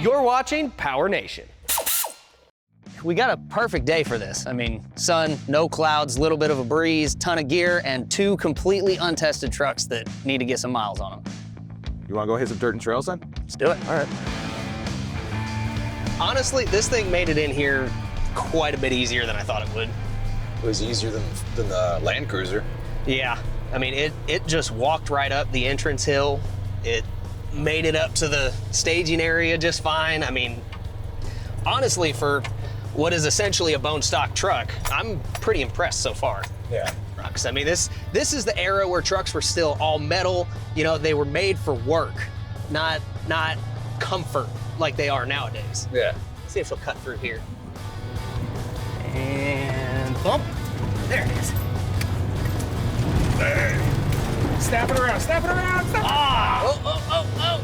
You're watching Power Nation. We got a perfect day for this. I mean, sun, no clouds, little bit of a breeze, ton of gear, and 2 completely untested trucks that need to get some miles on them. You wanna go hit some dirt and trails then? Let's do it. All right. Honestly, this thing made it in here quite a bit easier than I thought it would. It was easier than the Land Cruiser. Yeah, I mean, it just walked right up the entrance hill. It made it up to the staging area just fine. I mean, honestly, for what is essentially a bone stock truck, I'm pretty impressed so far. Yeah. I mean, this is the era where trucks were still all metal. You know, they were made for work, not comfort like they are nowadays. Yeah. Let's see if she'll cut through here. And bump. There it is. Snap it around, snap it around, snap it around. Ah! Oh, oh, oh, oh.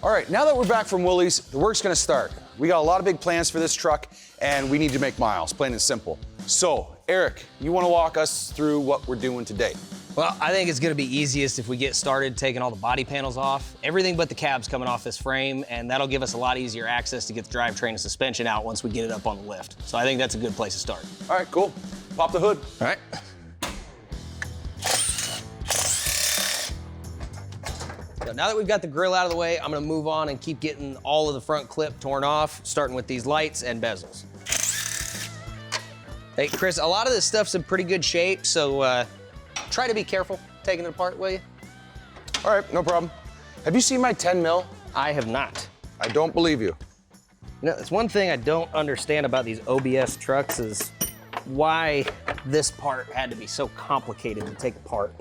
All right, now that we're back from Woolies, the work's gonna start. We got a lot of big plans for this truck, and we need to make miles, plain and simple. So, Eric, you wanna walk us through what we're doing today? Well, I think it's gonna be easiest if we get started taking all the body panels off. Everything but the cab's coming off this frame, and that'll give us a lot easier access to get the drivetrain and suspension out once we get it up on the lift. So I think that's a good place to start. All right, cool. Pop the hood. All right. So now that we've got the grill out of the way, I'm gonna move on and keep getting all of the front clip torn off, starting with these lights and bezels. Hey, Chris, a lot of this stuff's in pretty good shape, so try to be careful taking it apart, will you? All right, no problem. Have you seen my 10 mil? I have not. I don't believe you. You know, it's one thing I don't understand about these OBS trucks is why this part had to be so complicated to take apart.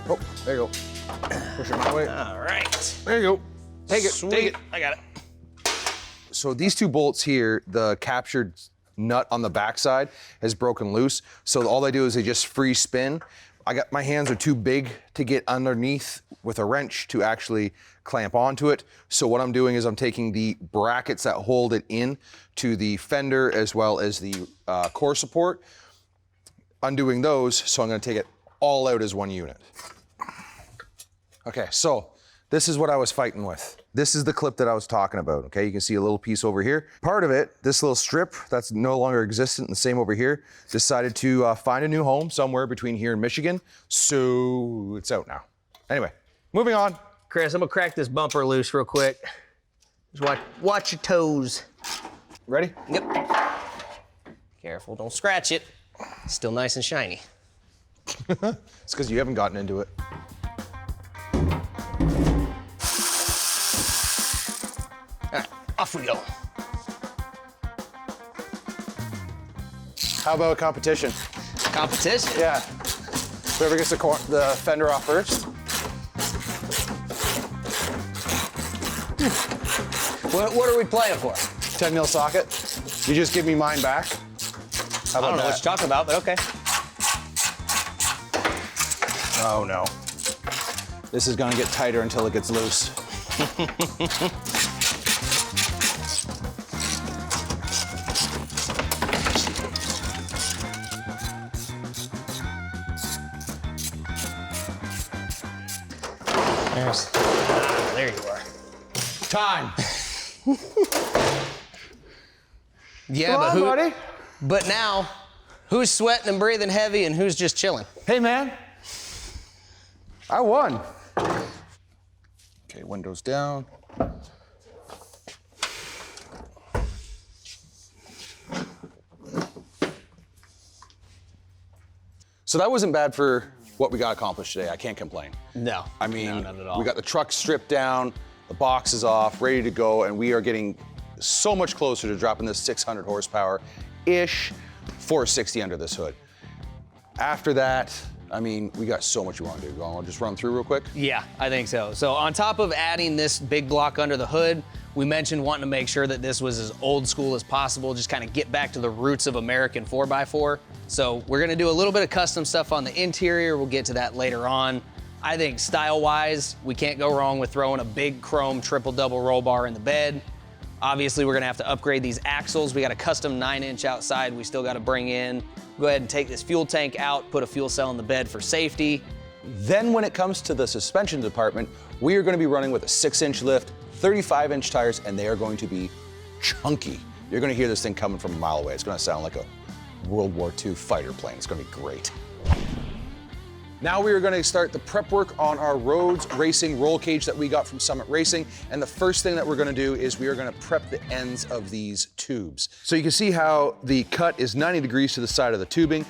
Oh, there you go. Push it my way. All right. There you go. Take it, Sweet. take it. I got it. So these 2 bolts here, the captured nut on the backside has broken loose. So all they do is they just free spin. My hands are too big to get underneath with a wrench to actually clamp onto it. So what I'm doing is I'm taking the brackets that hold it in to the fender as well as the core support, undoing those. So I'm gonna take it all out as one unit. Okay, so this is what I was fighting with. This is the clip that I was talking about, okay? You can see a little piece over here. Part of it, this little strip that's no longer existent, and the same over here, decided to find a new home somewhere between here and Michigan, so it's out now. Anyway, moving on. Chris, I'm gonna crack this bumper loose real quick. Just watch your toes. Ready? Yep. Careful, don't scratch it. It's still nice and shiny. It's because you haven't gotten into it. All right, off we go. How about competition? Competition? Yeah. Whoever gets the fender off first. What are we playing for? 10 mil socket. You just give me mine back. How about I don't know that? what you're talking about, but okay. Oh no. This is gonna get tighter until it gets loose. There you are. Time. Yeah, Come on, buddy. But now, who's sweating and breathing heavy and who's just chilling? Hey, man. I won. Okay, windows down. So that wasn't bad for what we got accomplished today. I can't complain. No. I mean, no, not at all. we got the truck stripped down, the box is off, ready to go, and we are getting so much closer to dropping this 600 horsepower-ish 460 under this hood. After that, I mean, we got so much we want to do. I'll just run through real quick. Yeah, I think so. So on top of adding this big block under the hood, We mentioned wanting to make sure that this was as old school as possible, just kind of get back to the roots of American 4x4. So we're gonna do a little bit of custom stuff on the interior. We'll get to that later on. I think style-wise, we can't go wrong with throwing a big chrome triple double roll bar in the bed. Obviously, we're gonna have to upgrade these axles. We got a custom 9-inch outside we still gotta bring in. Go ahead and take this fuel tank out, put a fuel cell in the bed for safety. Then when it comes to the suspension department, we are going to be running with a 6-inch lift, 35-inch tires, and they are going to be chunky. You're going to hear this thing coming from a mile away. It's going to sound like a World War II fighter plane. It's going to be great. Now we are going to start the prep work on our Rhodes Racing roll cage that we got from Summit Racing. And the first thing that we're going to do is we are going to prep the ends of these tubes. So you can see how the cut is 90 degrees to the side of the tubing.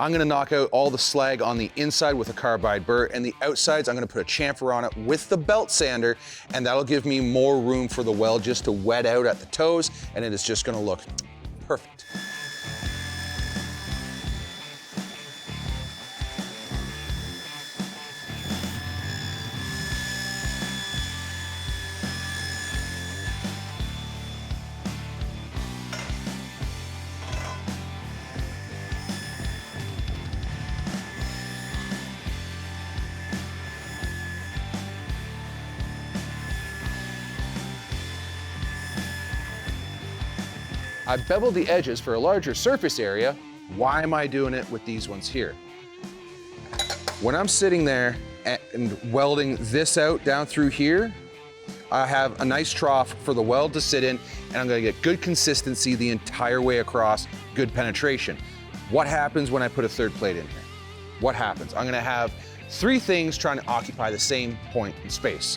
I'm gonna knock out all the slag on the inside with a carbide burr, and the outsides I'm gonna put a chamfer on it with the belt sander, and that'll give me more room for the weld just to wet out at the toes, and it is just gonna look perfect. I beveled the edges for a larger surface area. Why am I doing it with these ones here? When I'm sitting there and welding this out down through here, I have a nice trough for the weld to sit in, and I'm gonna get good consistency the entire way across, good penetration. What happens when I put a third plate in here? What happens? I'm gonna have 3 things trying to occupy the same point in space.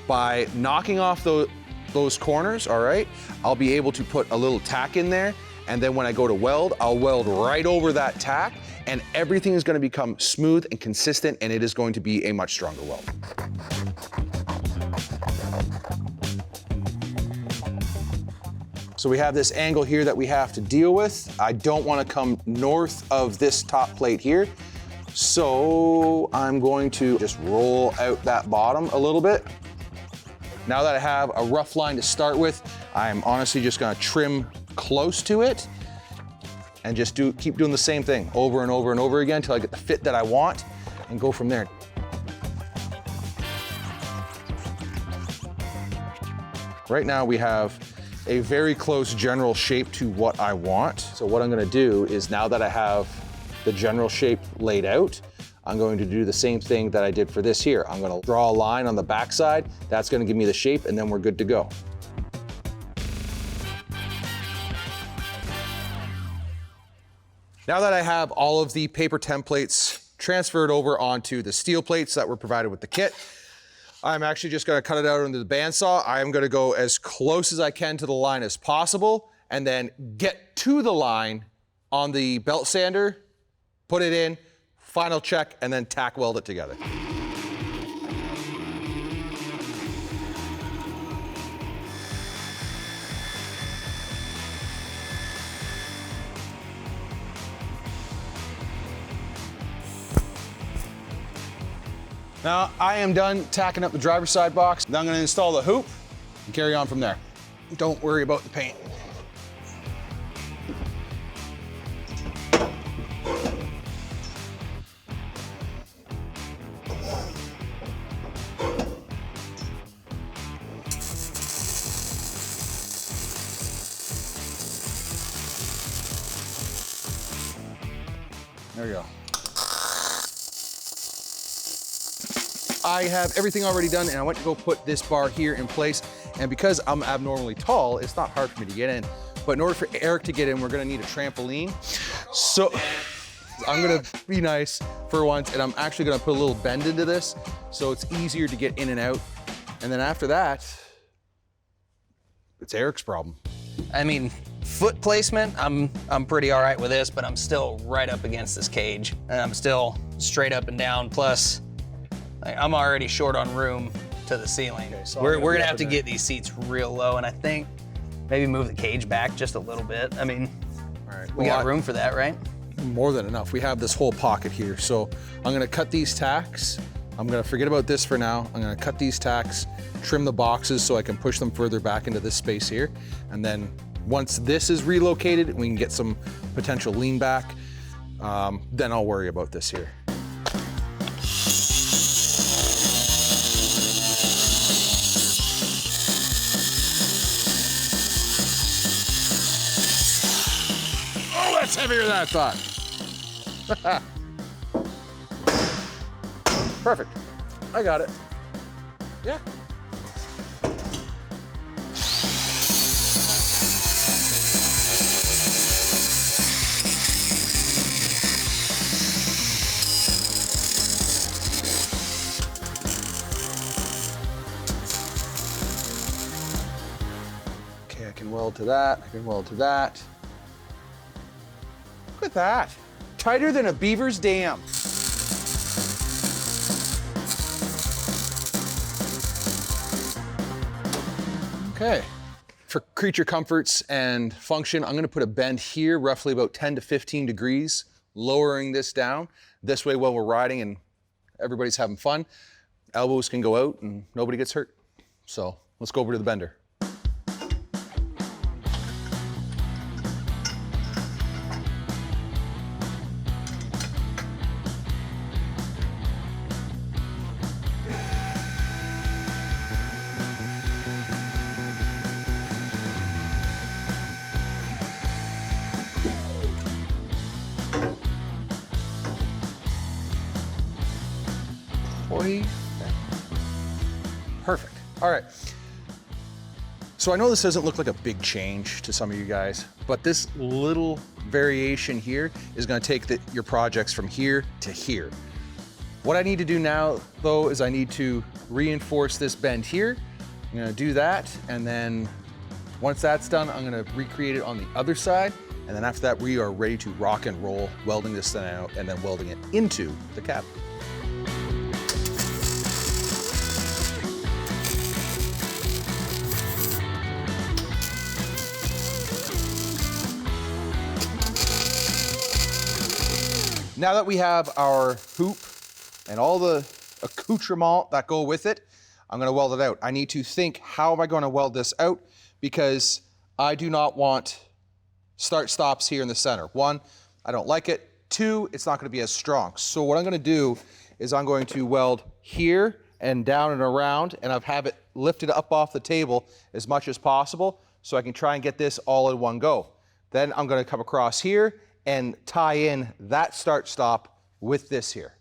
By knocking off those corners, all right, I'll be able to put a little tack in there, and then when I go to weld, I'll weld right over that tack, and everything is gonna become smooth and consistent, and it is going to be a much stronger weld. So we have this angle here that we have to deal with. I don't wanna come north of this top plate here, so I'm going to just roll out that bottom a little bit. Now that I have a rough line to start with, I'm honestly just gonna trim close to it and just keep doing the same thing over and over and over again until I get the fit that I want and go from there. Right now we have a very close general shape to what I want. So what I'm gonna do is, now that I have the general shape laid out, I'm going to do the same thing that I did for this here. I'm gonna draw a line on the backside. That's gonna give me the shape, and then we're good to go. Now that I have all of the paper templates transferred over onto the steel plates that were provided with the kit, I'm actually just gonna cut it out into the bandsaw. I am gonna go as close as I can to the line as possible, and then get to the line on the belt sander, put it in, final check, and then tack weld it together. Now I am done tacking up the driver's side box. Now I'm gonna install the hoop and carry on from there. Don't worry about the paint. There we go. I have everything already done, and I went to go put this bar here in place. And because I'm abnormally tall, it's not hard for me to get in. But in order for Eric to get in, we're gonna need a trampoline. So I'm gonna be nice for once, and I'm actually gonna put a little bend into this so it's easier to get in and out. And then after that, it's Eric's problem. I mean, foot placement, I'm pretty all right with this, but I'm still right up against this cage, and I'm still straight up and down. Plus, I'm already short on room to the ceiling. Okay, so we're gonna have to get these seats real low, and I think maybe move the cage back just a little bit. I mean, all right, we got room for that, right? More than enough. We have this whole pocket here. So I'm gonna cut these tacks I'm gonna forget about this for now. I'm gonna cut these tacks, trim the boxes so I can push them further back into this space here. And then once this is relocated, we can get some potential lean back, then I'll worry about this here. Oh, that's heavier than I thought. Perfect. I got it. Yeah. Okay, I can weld to that. I can weld to that. Look at that. Tighter than a beaver's dam. Okay, for creature comforts and function, I'm gonna put a bend here, roughly about 10 to 15 degrees, lowering this down. This way, while we're riding and everybody's having fun, elbows can go out and nobody gets hurt. So let's go over to the bender. Perfect. All right. So I know this doesn't look like a big change to some of you guys, but this little variation here is going to take your projects from here to here. What I need to do now, though, is I need to reinforce this bend here. I'm going to do that, and then once that's done, I'm going to recreate it on the other side, and then after that, we are ready to rock and roll, welding this thing out, and then welding it into the cab. Now that we have our hoop and all the accoutrements that go with it, I'm gonna weld it out. I need to think, how am I gonna weld this out? Because I do not want start stops here in the center. One, I don't like it. Two, it's not gonna be as strong. So what I'm gonna do is I'm going to weld here and down and around, and I've have it lifted up off the table as much as possible so I can try and get this all in one go. Then I'm gonna come across here and tie in that start stop with this here.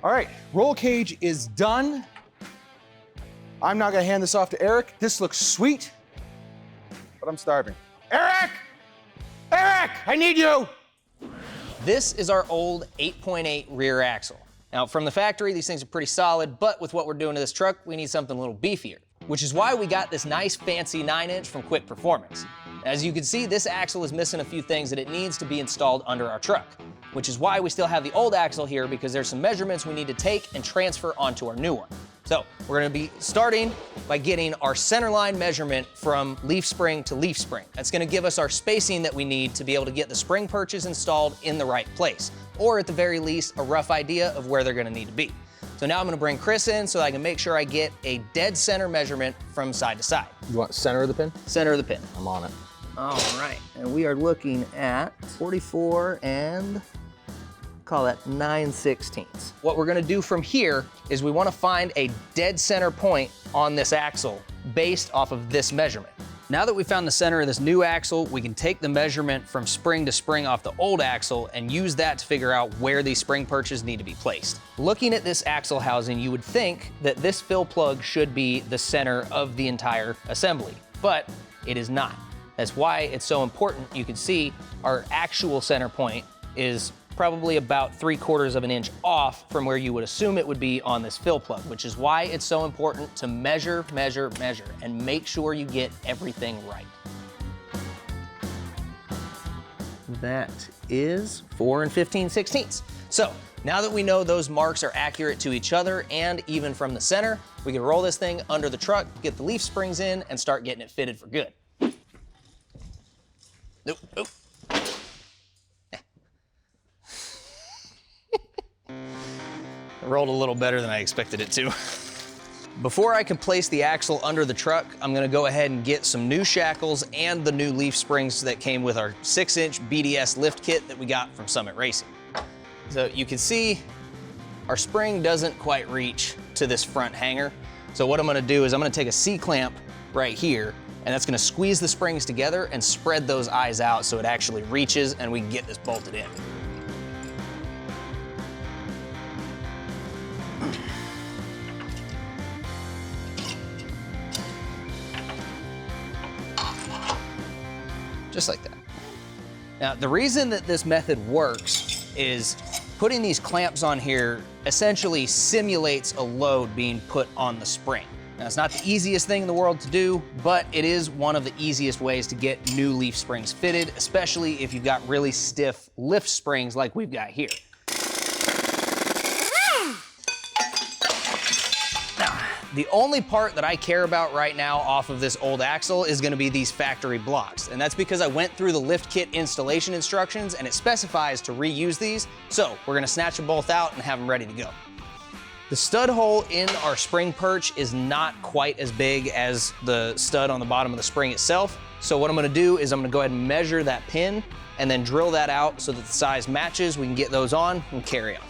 All right, roll cage is done. I'm now gonna hand this off to Eric. This looks sweet, but I'm starving. Eric! Eric, I need you! This is our old 8.8 rear axle. Now, from the factory, these things are pretty solid, but with what we're doing to this truck, we need something a little beefier, which is why we got this nice fancy 9-inch from Quick Performance. As you can see, this axle is missing a few things that it needs to be installed under our truck, which is why we still have the old axle here, because there's some measurements we need to take and transfer onto our new one. So we're gonna be starting by getting our centerline measurement from leaf spring to leaf spring. That's gonna give us our spacing that we need to be able to get the spring perches installed in the right place, or at the very least, a rough idea of where they're gonna need to be. So now I'm gonna bring Chris in so that I can make sure I get a dead center measurement from side to side. You want center of the pin? Center of the pin. I'm on it. All right, and we are looking at 44 and call that 9/16. What we're gonna do from here is we wanna find a dead center point on this axle based off of this measurement. Now that we found the center of this new axle, we can take the measurement from spring to spring off the old axle and use that to figure out where these spring perches need to be placed. Looking at this axle housing, you would think that this fill plug should be the center of the entire assembly, but it is not. That's why it's so important. You can see our actual center point is probably about 3/4 of an inch off from where you would assume it would be on this fill plug, which is why it's so important to measure, measure, measure, and make sure you get everything right. that is 4 15/16. So now that we know those marks are accurate to each other and even from the center, we can roll this thing under the truck, get the leaf springs in, and start getting it fitted for good. Nope, nope. It rolled a little better than I expected it to. Before I can place the axle under the truck, I'm gonna go ahead and get some new shackles and the new leaf springs that came with our 6-inch BDS lift kit that we got from Summit Racing. So you can see our spring doesn't quite reach to this front hanger. So what I'm gonna do is I'm gonna take a C-clamp right here, and that's gonna squeeze the springs together and spread those eyes out so it actually reaches and we can get this bolted in. Just like that. Now, the reason that this method works is putting these clamps on here essentially simulates a load being put on the spring. Now, it's not the easiest thing in the world to do, but it is one of the easiest ways to get new leaf springs fitted, especially if you've got really stiff lift springs like we've got here. The only part that I care about right now off of this old axle is gonna be these factory blocks. And that's because I went through the lift kit installation instructions and it specifies to reuse these. So we're gonna snatch them both out and have them ready to go. The stud hole in our spring perch is not quite as big as the stud on the bottom of the spring itself. So what I'm gonna do is I'm gonna go ahead and measure that pin and then drill that out so that the size matches. We can get those on and carry on.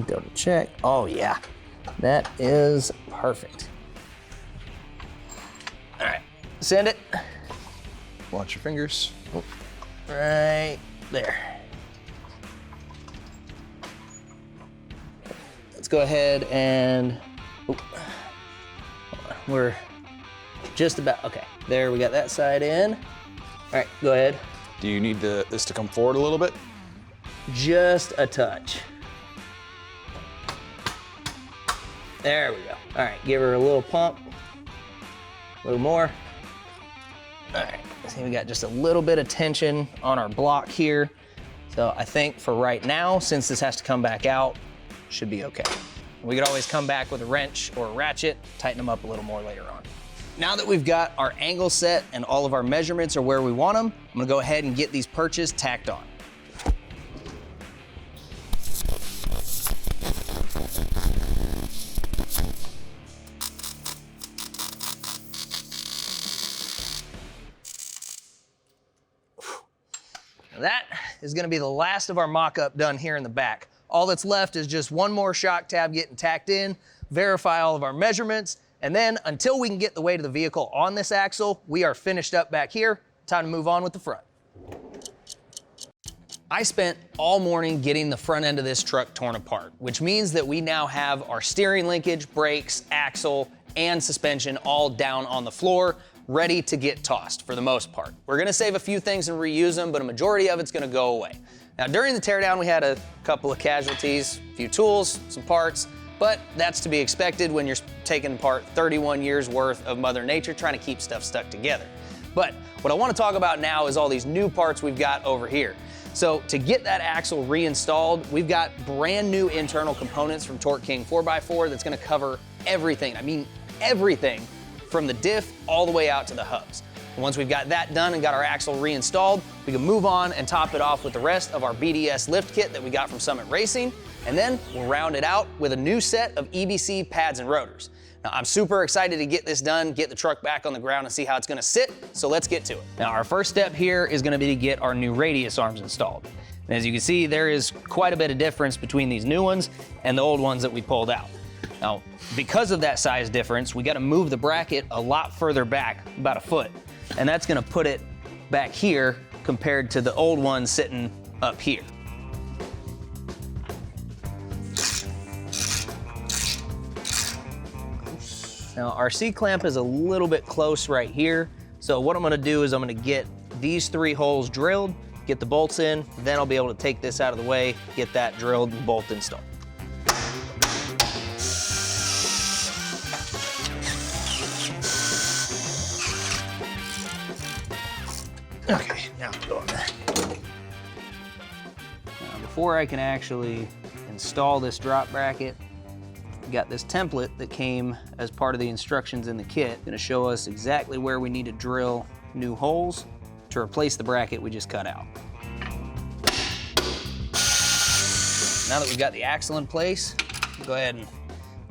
Double check. Oh yeah, that is perfect. All right, send it. Watch your fingers. Oh. Right there. Let's go ahead and, we're just about, okay. There, we got that side in. All right, go ahead. Do you need this to come forward a little bit? Just a touch. There we go. All right, give her a little pump. A little more. All right, see we got just a little bit of tension on our block here. So I think for right now, since this has to come back out, should be okay. We could always come back with a wrench or a ratchet, tighten them up a little more later on. Now that we've got our angle set and all of our measurements are where we want them, I'm gonna go ahead and get these perches tacked on. That is gonna be the last of our mock-up done here in the back. All that's left is just one more shock tab getting tacked in, verify all of our measurements, and then until we can get the weight of the vehicle on this axle, we are finished up back here. Time to move on with the front. I spent all morning getting the front end of this truck torn apart, which means that we now have our steering linkage, brakes, axle, and suspension all down on the floor, ready to get tossed for the most part. We're gonna save a few things and reuse them, but a majority of it's gonna go away. Now during the teardown, we had a couple of casualties, a few tools, some parts, but that's to be expected when you're taking apart 31 years worth of Mother Nature trying to keep stuff stuck together. But what I wanna talk about now is all these new parts we've got over here. So to get that axle reinstalled, we've got brand new internal components from Torque King 4x4 that's gonna cover everything. I mean, everything from the diff all the way out to the hubs. And once we've got that done and got our axle reinstalled, we can move on and top it off with the rest of our BDS lift kit that we got from Summit Racing, and then we'll round it out with a new set of EBC pads and rotors. Now, I'm super excited to get this done, get the truck back on the ground and see how it's gonna sit, so let's get to it. Now, our first step here is gonna be to get our new radius arms installed. And as you can see, there is quite a bit of difference between these new ones and the old ones that we pulled out. Now, because of that size difference, we gotta move the bracket a lot further back, about a foot. And that's gonna put it back here compared to the old one sitting up here. Now, our C-clamp is a little bit close right here. So what I'm gonna do is I'm gonna get these 3 holes drilled, get the bolts in, then I'll be able to take this out of the way, get that drilled and bolt installed. Okay, now go on there. Now, before I can actually install this drop bracket, we got this template that came as part of the instructions in the kit. It's gonna show us exactly where we need to drill new holes to replace the bracket we just cut out. Now that we've got the axle in place, we'll go ahead and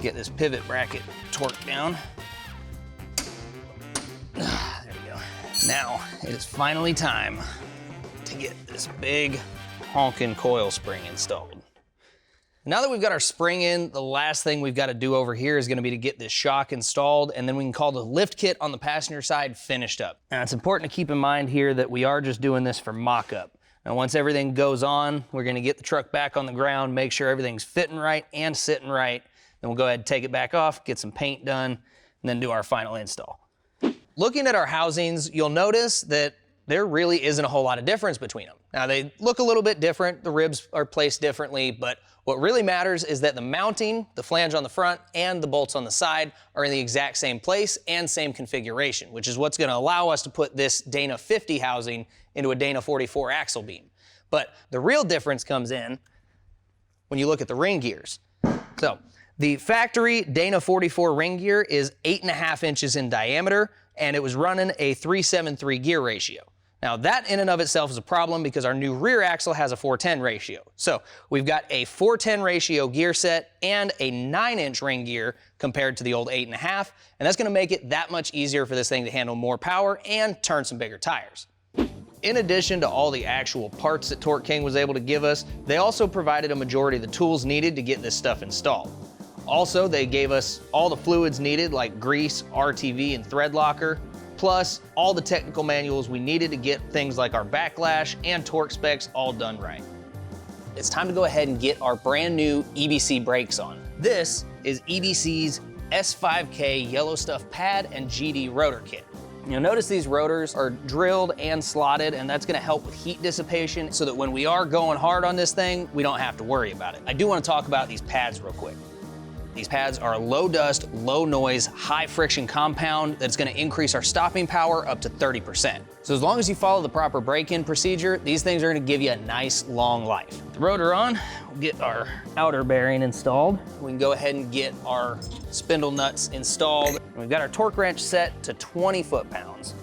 get this pivot bracket torqued down. There we go. Now it is finally time to get this big honkin' coil spring installed. Now that we've got our spring in, the last thing we've got to do over here is going to be to get this shock installed, and then we can call the lift kit on the passenger side finished up. Now it's important to keep in mind here that we are just doing this for mock-up. Now once everything goes on, we're going to get the truck back on the ground, make sure everything's fitting right and sitting right. Then we'll go ahead and take it back off, get some paint done, and then do our final install. Looking at our housings, you'll notice that there really isn't a whole lot of difference between them. Now they look a little bit different, the ribs are placed differently, but what really matters is that the mounting, the flange on the front, and the bolts on the side are in the exact same place and same configuration, which is what's gonna allow us to put this Dana 50 housing into a Dana 44 axle beam. But the real difference comes in when you look at the ring gears. So the factory Dana 44 ring gear is 8.5 inches in diameter, and it was running a 373 gear ratio. Now that in and of itself is a problem because our new rear axle has a 410 ratio. So we've got a 410 ratio gear set and a 9-inch ring gear compared to the old 8.5, and that's gonna make it that much easier for this thing to handle more power and turn some bigger tires. In addition to all the actual parts that Torque King was able to give us, they also provided a majority of the tools needed to get this stuff installed. Also, they gave us all the fluids needed like grease, RTV, and thread locker, plus all the technical manuals we needed to get things like our backlash and torque specs all done right. It's time to go ahead and get our brand new EBC brakes on. This is EBC's S5K Yellow Stuff Pad and GD Rotor Kit. You'll notice these rotors are drilled and slotted, and that's gonna help with heat dissipation so that when we are going hard on this thing, we don't have to worry about it. I do wanna talk about these pads real quick. These pads are a low dust, low noise, high friction compound that's gonna increase our stopping power up to 30%. So as long as you follow the proper break-in procedure, these things are gonna give you a nice long life. With the rotor on, we'll get our outer bearing installed. We can go ahead and get our spindle nuts installed. We've got our torque wrench set to 20 foot-pounds.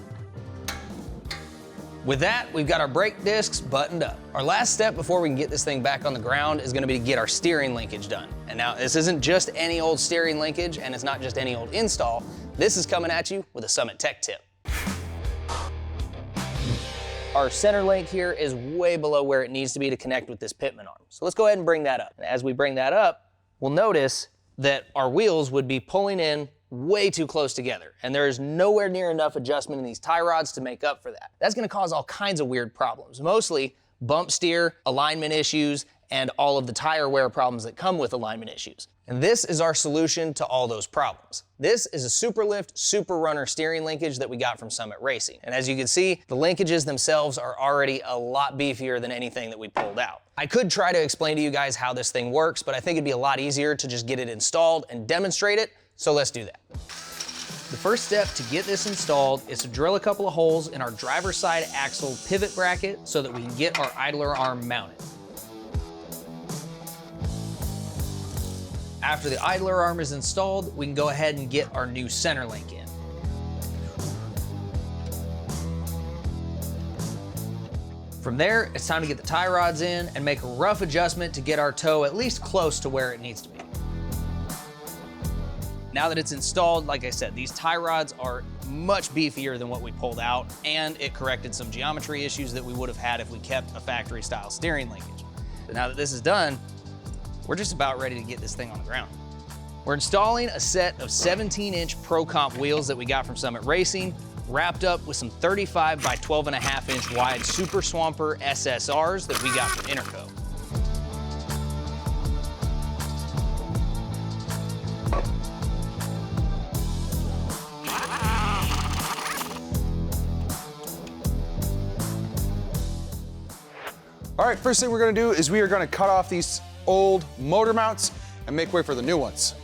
With that, we've got our brake discs buttoned up. Our last step before we can get this thing back on the ground is gonna be to get our steering linkage done. And now this isn't just any old steering linkage, and it's not just any old install. This is coming at you with a Summit Tech tip. Our center link here is way below where it needs to be to connect with this pitman arm. So let's go ahead and bring that up. And as we bring that up, we'll notice that our wheels would be pulling in way too close together, and there is nowhere near enough adjustment in these tie rods to make up for that. That's gonna cause all kinds of weird problems, mostly bump steer, alignment issues, and all of the tire wear problems that come with alignment issues. And this is our solution to all those problems. This is a Superlift Super Runner steering linkage that we got from Summit Racing. And as you can see, the linkages themselves are already a lot beefier than anything that we pulled out. I could try to explain to you guys how this thing works, but I think it'd be a lot easier to just get it installed and demonstrate it. So let's do that. The first step to get this installed is to drill a couple of holes in our driver's side axle pivot bracket so that we can get our idler arm mounted. After the idler arm is installed, we can go ahead and get our new center link in. From there, it's time to get the tie rods in and make a rough adjustment to get our toe at least close to where it needs to be. Now that it's installed, like I said, these tie rods are much beefier than what we pulled out, and it corrected some geometry issues that we would have had if we kept a factory style steering linkage. But now that this is done, we're just about ready to get this thing on the ground. We're installing a set of 17-inch Pro Comp wheels that we got from Summit Racing, wrapped up with some 35 by 12.5-inch wide Super Swamper SSRs that we got from Interco. All right, first thing we're gonna do is we are gonna cut off these old motor mounts and make way for the new ones.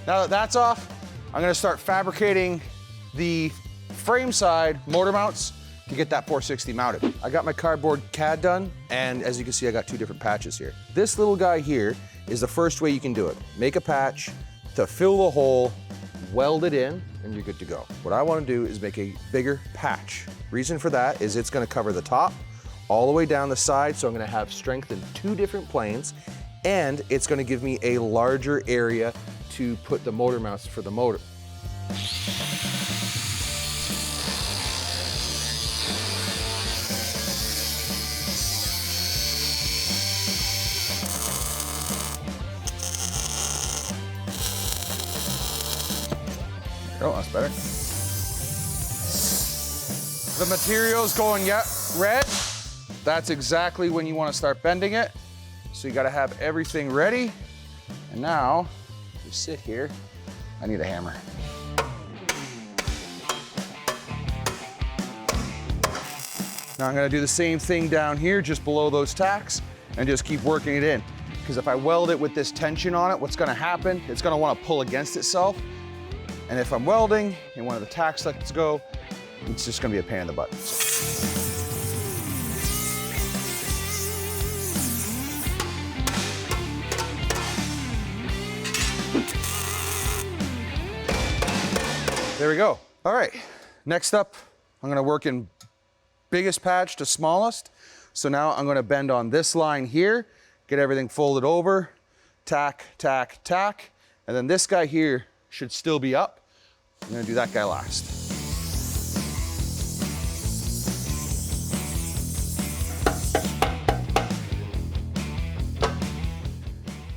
Now that that's off, I'm gonna start fabricating the frame side motor mounts to get that 460 mounted. I got my cardboard CAD done, and as you can see, I got two different patches here. This little guy here is the first way you can do it. Make a patch to fill the hole, weld it in, and you're good to go. What I wanna do is make a bigger patch. Reason for that is it's gonna cover the top all the way down the side, so I'm gonna have strength in two different planes, and it's gonna give me a larger area to put the motor mounts for the motor. Oh, that's better. The material's going red. That's exactly when you want to start bending it. So you got to have everything ready. And now, you sit here. I need a hammer. Now I'm going to do the same thing down here, just below those tacks, and just keep working it in. Because if I weld it with this tension on it, what's going to happen? It's going to want to pull against itself. And if I'm welding and one of the tacks lets go, it's just gonna be a pain in the butt. There we go. All right, next up, I'm gonna work in biggest patch to smallest. So now I'm gonna bend on this line here, get everything folded over, tack, tack, tack, and then this guy here should still be up. I'm gonna do that guy last.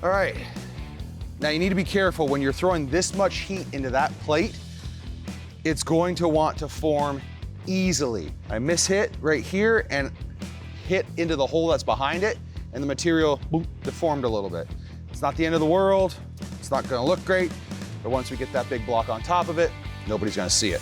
All right, now you need to be careful when you're throwing this much heat into that plate. It's going to want to form easily. I mishit right here and hit into the hole that's behind it, and the material boom, deformed a little bit. It's not the end of the world. It's not gonna look great. But once we get that big block on top of it, nobody's gonna see it.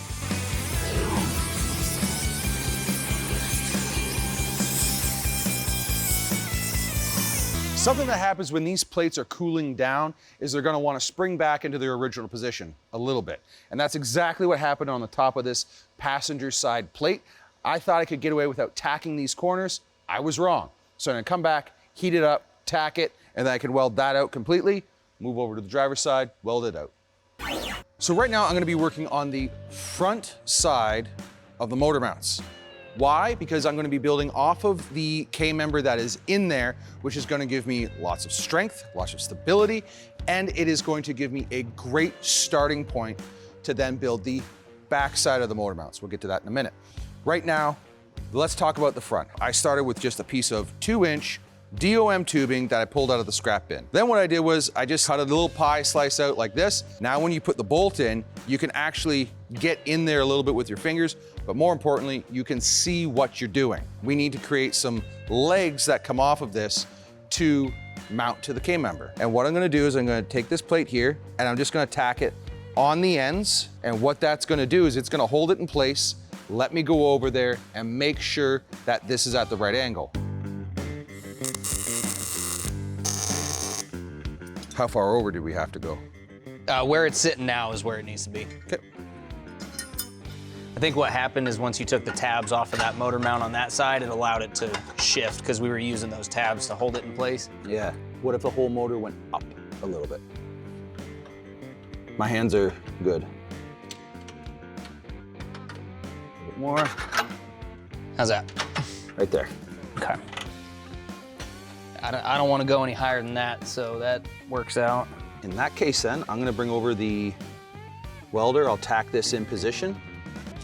Something that happens when these plates are cooling down is they're gonna wanna spring back into their original position a little bit. And that's exactly what happened on the top of this passenger side plate. I thought I could get away without tacking these corners. I was wrong. So I'm gonna come back, heat it up, tack it, and then I can weld that out completely, move over to the driver's side, weld it out. So right now I'm gonna be working on the front side of the motor mounts. Why? Because I'm gonna be building off of the K-member that is in there, which is gonna give me lots of strength, lots of stability, and it is going to give me a great starting point to then build the back side of the motor mounts. We'll get to that in a minute. Right now, let's talk about the front. I started with just a piece of 2-inch DOM tubing that I pulled out of the scrap bin. Then what I did was I just cut a little pie slice out like this. Now when you put the bolt in, you can actually get in there a little bit with your fingers, but more importantly, you can see what you're doing. We need to create some legs that come off of this to mount to the K-member. And what I'm gonna do is I'm gonna take this plate here and I'm just gonna tack it on the ends. And what that's gonna do is it's gonna hold it in place, let me go over there and make sure that this is at the right angle. How far over do we have to go? Where it's sitting now is where it needs to be. Okay. I think what happened is once you took the tabs off of that motor mount on that side, it allowed it to shift because we were using those tabs to hold it in place. Yeah. What if the whole motor went up a little bit? My hands are good. A bit more. How's that? Right there. Okay. I don't want to go any higher than that, so that works out. In that case then, I'm gonna bring over the welder. I'll tack this in position.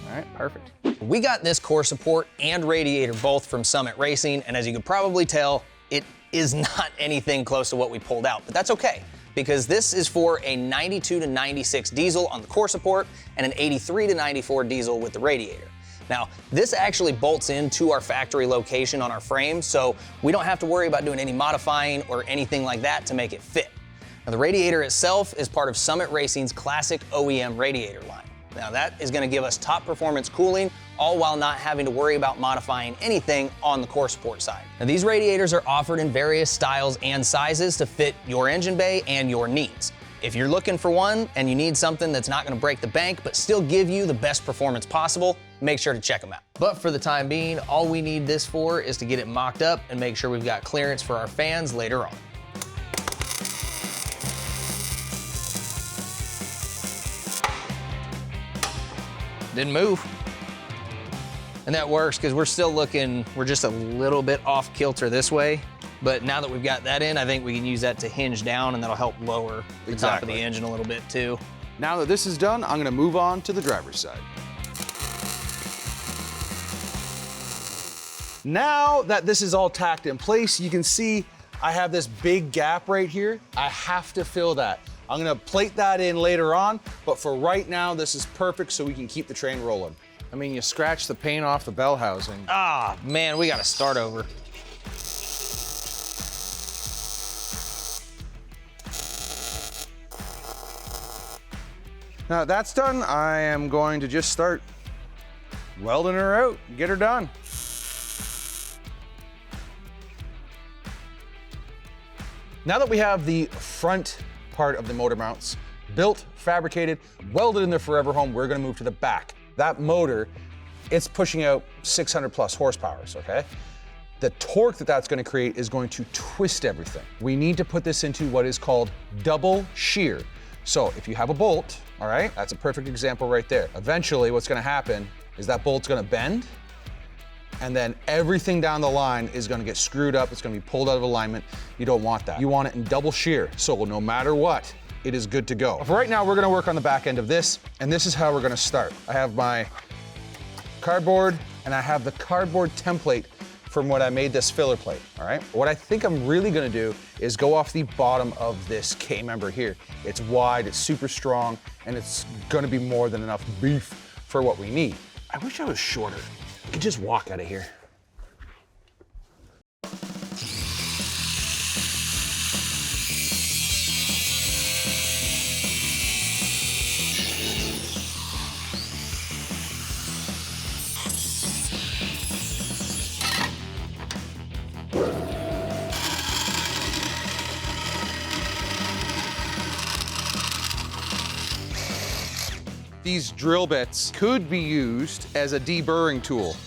All right, perfect. We got this core support and radiator both from Summit Racing, and as you could probably tell, it is not anything close to what we pulled out, but that's okay, because this is for a 92 to 96 diesel on the core support and an 83 to 94 diesel with the radiator. Now, this actually bolts into our factory location on our frame, so we don't have to worry about doing any modifying or anything like that to make it fit. Now, the radiator itself is part of Summit Racing's classic OEM radiator line. Now, that is going to give us top performance cooling, all while not having to worry about modifying anything on the core support side. Now, these radiators are offered in various styles and sizes to fit your engine bay and your needs. If you're looking for one and you need something that's not going to break the bank but still give you the best performance possible, make sure to check them out. But for the time being, all we need this for is to get it mocked up and make sure we've got clearance for our fans later on. Didn't move. And that works because we're still looking, we're just a little bit off kilter this way. But now that we've got that in, I think we can use that to hinge down, and that'll help lower the top of the engine a little bit too. Now that this is done, I'm gonna move on to the driver's side. Now that this is all tacked in place, you can see I have this big gap right here. I have to fill that. I'm gonna plate that in later on, but for right now, this is perfect so we can keep the train rolling. I mean, you scratch the paint off the bell housing. Ah, man, we gotta start over. Now that that's done, I am going to just start welding her out, get her done. Now that we have the front part of the motor mounts built, fabricated, welded in their forever home, we're gonna move to the back. That motor, it's pushing out 600 plus horsepower, okay? The torque that that's gonna create is going to twist everything. We need to put this into what is called double shear. So if you have a bolt, all right, that's a perfect example right there. Eventually what's gonna happen is that bolt's gonna bend, and then everything down the line is gonna get screwed up, it's gonna be pulled out of alignment. You don't want that. You want it in double shear, so no matter what, it is good to go. For right now, we're gonna work on the back end of this, and this is how we're gonna start. I have my cardboard, and I have the cardboard template from when I made this filler plate, all right? What I think I'm really gonna do is go off the bottom of this K-member here. It's wide, it's super strong, and it's gonna be more than enough beef for what we need. I wish I was shorter. I could just walk out of here. These drill bits could be used as a deburring tool.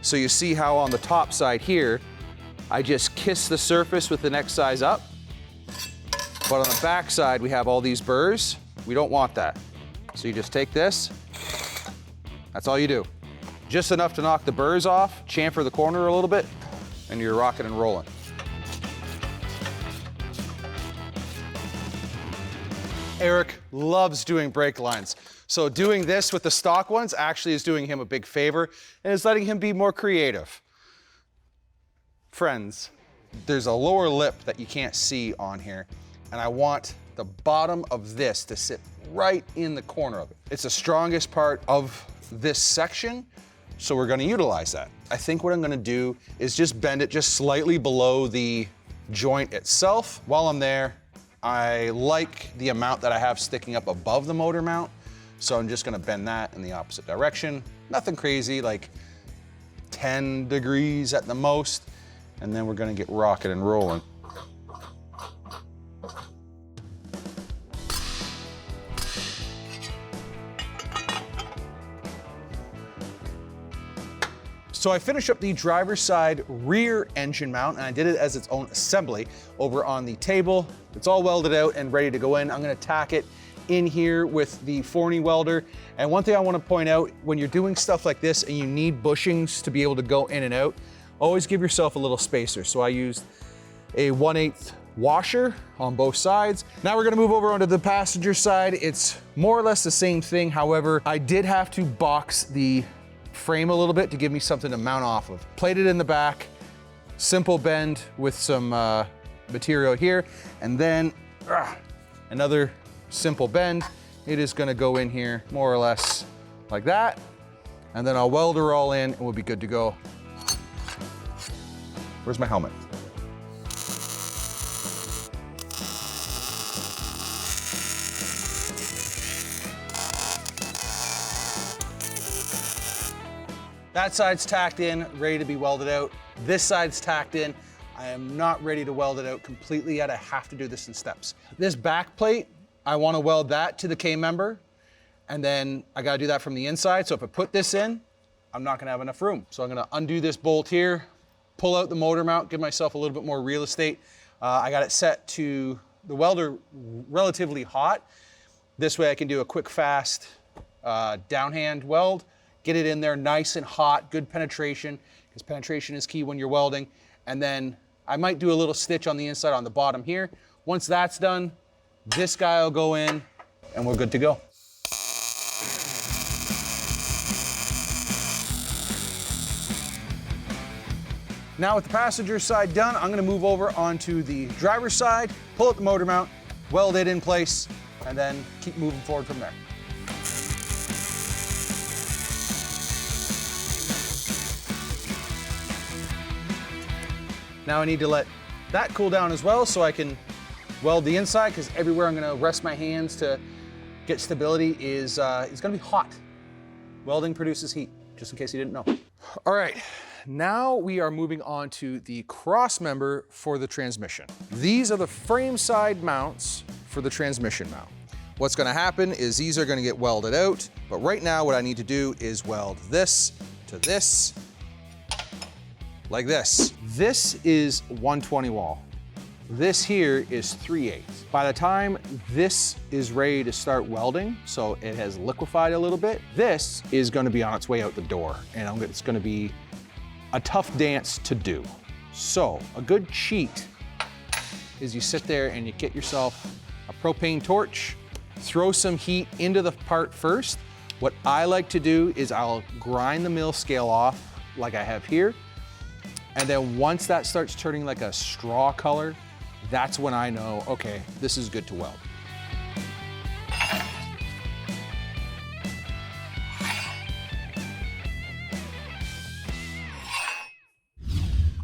So you see how on the top side here, I just kiss the surface with the next size up. But on the back side, we have all these burrs. We don't want that. So you just take this, that's all you do. Just enough to knock the burrs off, chamfer the corner a little bit, and you're rocking and rolling. Eric loves doing brake lines. So doing this with the stock ones actually is doing him a big favor and is letting him be more creative. Friends, there's a lower lip that you can't see on here, and I want the bottom of this to sit right in the corner of it. It's the strongest part of this section, so we're gonna utilize that. I think what I'm gonna do is just bend it just slightly below the joint itself. While I'm there, I like the amount that I have sticking up above the motor mount, so I'm just gonna bend that in the opposite direction. Nothing crazy, like 10 degrees at the most, and then we're gonna get rocking and rolling. So I finished up the driver's side rear engine mount, and I did it as its own assembly over on the table. It's all welded out and ready to go in. I'm gonna tack it in here with the Forney welder. And one thing I wanna point out, when you're doing stuff like this and you need bushings to be able to go in and out, always give yourself a little spacer. So I used a 1/8 washer on both sides. Now we're gonna move over onto the passenger side. It's more or less the same thing. However, I did have to box the frame a little bit to give me something to mount off of. Plated in the back, simple bend with some material here, and then another simple bend. It is gonna go in here more or less like that, and then I'll weld her all in and we'll be good to go. Where's my helmet? That side's tacked in, ready to be welded out. This side's tacked in. I am not ready to weld it out completely yet. I have to do this in steps. This back plate, I want to weld that to the K-member, and then I got to do that from the inside. So if I put this in, I'm not going to have enough room. So I'm going to undo this bolt here, pull out the motor mount, give myself a little bit more real estate. I got it set to the welder relatively hot. This way I can do a quick, fast downhand weld, get it in there nice and hot, good penetration, because penetration is key when you're welding. And then I might do a little stitch on the inside on the bottom here. Once that's done, this guy will go in and we're good to go. Now with the passenger side done, I'm gonna move over onto the driver's side, pull up the motor mount, weld it in place, and then keep moving forward from there. Now I need to let that cool down as well so I can weld the inside, because everywhere I'm gonna rest my hands to get stability is gonna be hot. Welding produces heat, just in case you didn't know. All right, now we are moving on to the cross member for the transmission. These are the frame side mounts for the transmission mount. What's gonna happen is these are gonna get welded out, but right now what I need to do is weld this to this, like this. This is 120 wall. This here is 3/8. By the time this is ready to start welding, so it has liquefied a little bit, this is gonna be on its way out the door, and it's gonna be a tough dance to do. So a good cheat is you sit there and you get yourself a propane torch, throw some heat into the part first. What I like to do is I'll grind the mill scale off like I have here, and then once that starts turning like a straw color, that's when I know, okay, this is good to weld.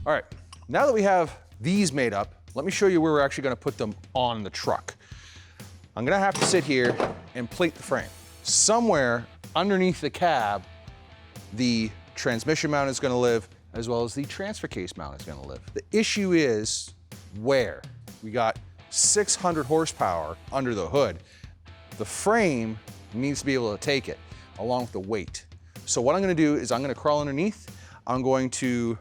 All right, now that we have these made up, let me show you where we're actually gonna put them on the truck. I'm gonna have to sit here and plate the frame. Somewhere underneath the cab, the transmission mount is gonna live, as well as the transfer case mount is gonna live. The issue is where? We got 600 horsepower under the hood. The frame needs to be able to take it, along with the weight. So what I'm gonna do is I'm gonna crawl underneath. I'm going to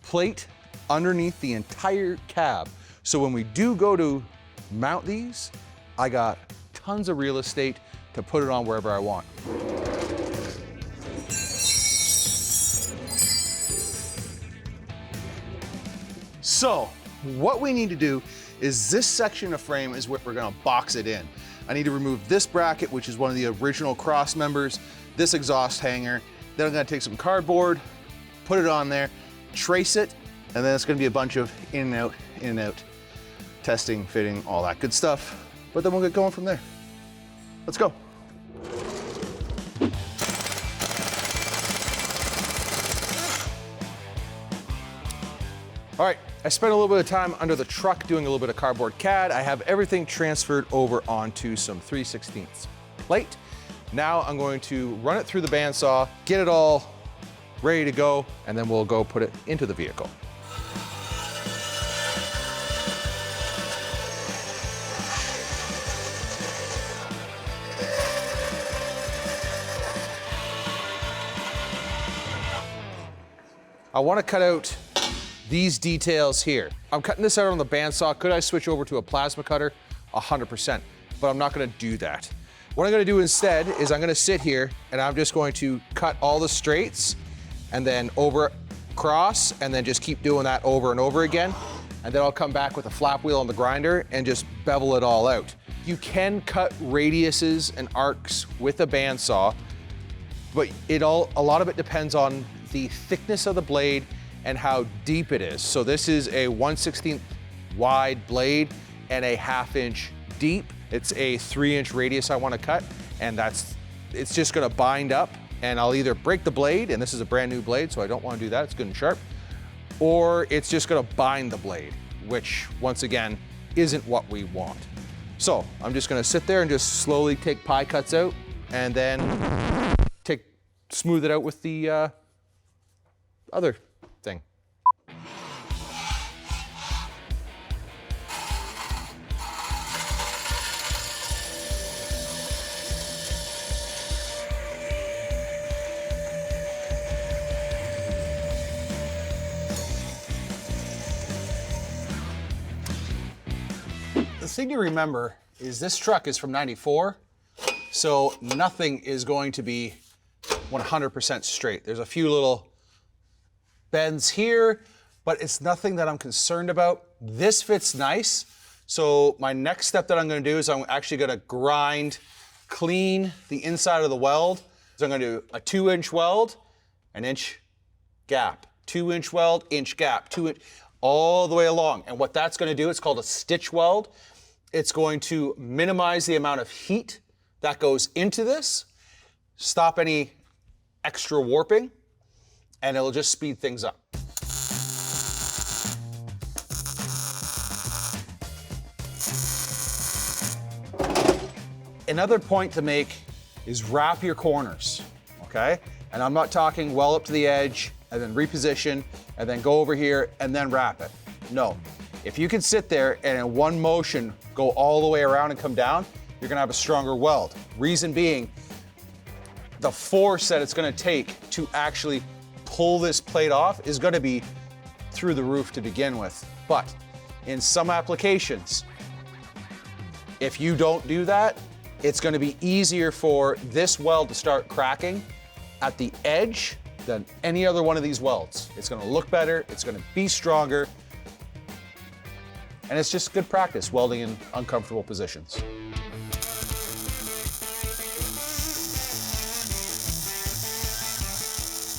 plate underneath the entire cab. So when we do go to mount these, I got tons of real estate to put it on wherever I want. So what we need to do is this section of frame is where we're gonna box it in. I need to remove this bracket, which is one of the original cross members, this exhaust hanger. Then I'm gonna take some cardboard, put it on there, trace it, and then it's gonna be a bunch of in and out, testing, fitting, all that good stuff. But then we'll get going from there. Let's go. All right, I spent a little bit of time under the truck doing a little bit of cardboard CAD. I have everything transferred over onto some 3/16 plate. Now I'm going to run it through the bandsaw, get it all ready to go, and then we'll go put it into the vehicle. I want to cut out these details here. I'm cutting this out on the bandsaw. Could I switch over to a plasma cutter? 100%, but I'm not gonna do that. What I'm gonna do instead is I'm gonna sit here and I'm just going to cut all the straights and then over, cross, and then just keep doing that over and over again. And then I'll come back with a flap wheel on the grinder and just bevel it all out. You can cut radiuses and arcs with a bandsaw, but a lot of it depends on the thickness of the blade and how deep it is. So this is a 1/16 wide blade and a 1/2 inch deep. It's a 3-inch radius I want to cut, and it's just gonna bind up, and I'll either break the blade, and this is a brand new blade, so I don't want to do that, it's good and sharp, or it's just gonna bind the blade, which once again, isn't what we want. So I'm just gonna sit there and just slowly take pie cuts out, and then smooth it out with the other thing. The thing to remember is this truck is from '94, so nothing is going to be 100% straight. There's a few little bends here, but it's nothing that I'm concerned about. This fits nice, so my next step that I'm gonna do is I'm actually gonna grind, clean the inside of the weld. So I'm gonna do a 2-inch weld, an inch gap, 2-inch weld, inch gap, 2-inch, all the way along. And what that's gonna do, it's called a stitch weld. It's going to minimize the amount of heat that goes into this, stop any extra warping, and it'll just speed things up. Another point to make is wrap your corners, okay? And I'm not talking well up to the edge and then reposition and then go over here and then wrap it. No. If you can sit there and in one motion go all the way around and come down, you're gonna have a stronger weld. Reason being, the force that it's gonna take to actually pull this plate off is gonna be through the roof to begin with. But in some applications, if you don't do that, it's gonna be easier for this weld to start cracking at the edge than any other one of these welds. It's gonna look better, it's gonna be stronger, and it's just good practice welding in uncomfortable positions.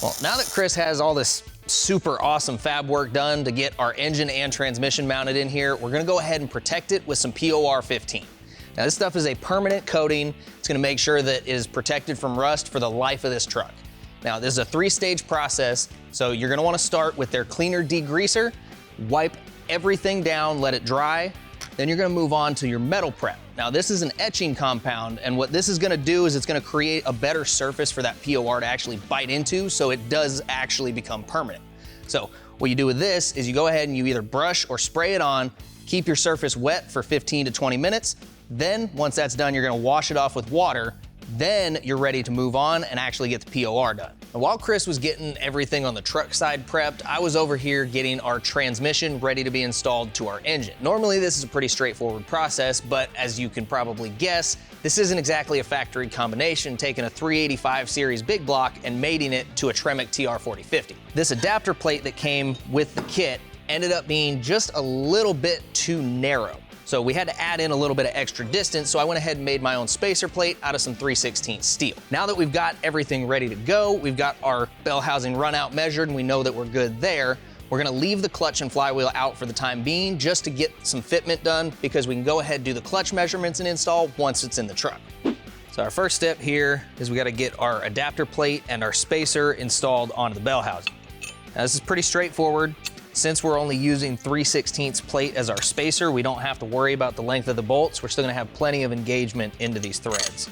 Well, now that Chris has all this super awesome fab work done to get our engine and transmission mounted in here, we're gonna go ahead and protect it with some POR 15. Now this stuff is a permanent coating. It's gonna make sure that it is protected from rust for the life of this truck. Now this is a 3-stage process, so you're gonna wanna start with their cleaner degreaser, wipe everything down, let it dry, then you're gonna move on to your metal prep. Now this is an etching compound, and what this is gonna do is it's gonna create a better surface for that POR to actually bite into, so it does actually become permanent. So what you do with this is you go ahead and you either brush or spray it on, keep your surface wet for 15 to 20 minutes, then once that's done, you're gonna wash it off with water, then you're ready to move on and actually get the POR done. And while Chris was getting everything on the truck side prepped, I was over here getting our transmission ready to be installed to our engine. Normally this is a pretty straightforward process, but as you can probably guess, this isn't exactly a factory combination, taking a 385 series big block and mating it to a Tremec TR4050. This adapter plate that came with the kit ended up being just a little bit too narrow. So we had to add in a little bit of extra distance, so I went ahead and made my own spacer plate out of some 3/16 steel. Now that we've got everything ready to go, we've got our bell housing run out measured and we know that we're good there, we're gonna leave the clutch and flywheel out for the time being just to get some fitment done, because we can go ahead and do the clutch measurements and install once it's in the truck. So our first step here is we gotta get our adapter plate and our spacer installed onto the bell housing. Now this is pretty straightforward. Since we're only using 3/16 plate as our spacer, we don't have to worry about the length of the bolts. We're still gonna have plenty of engagement into these threads.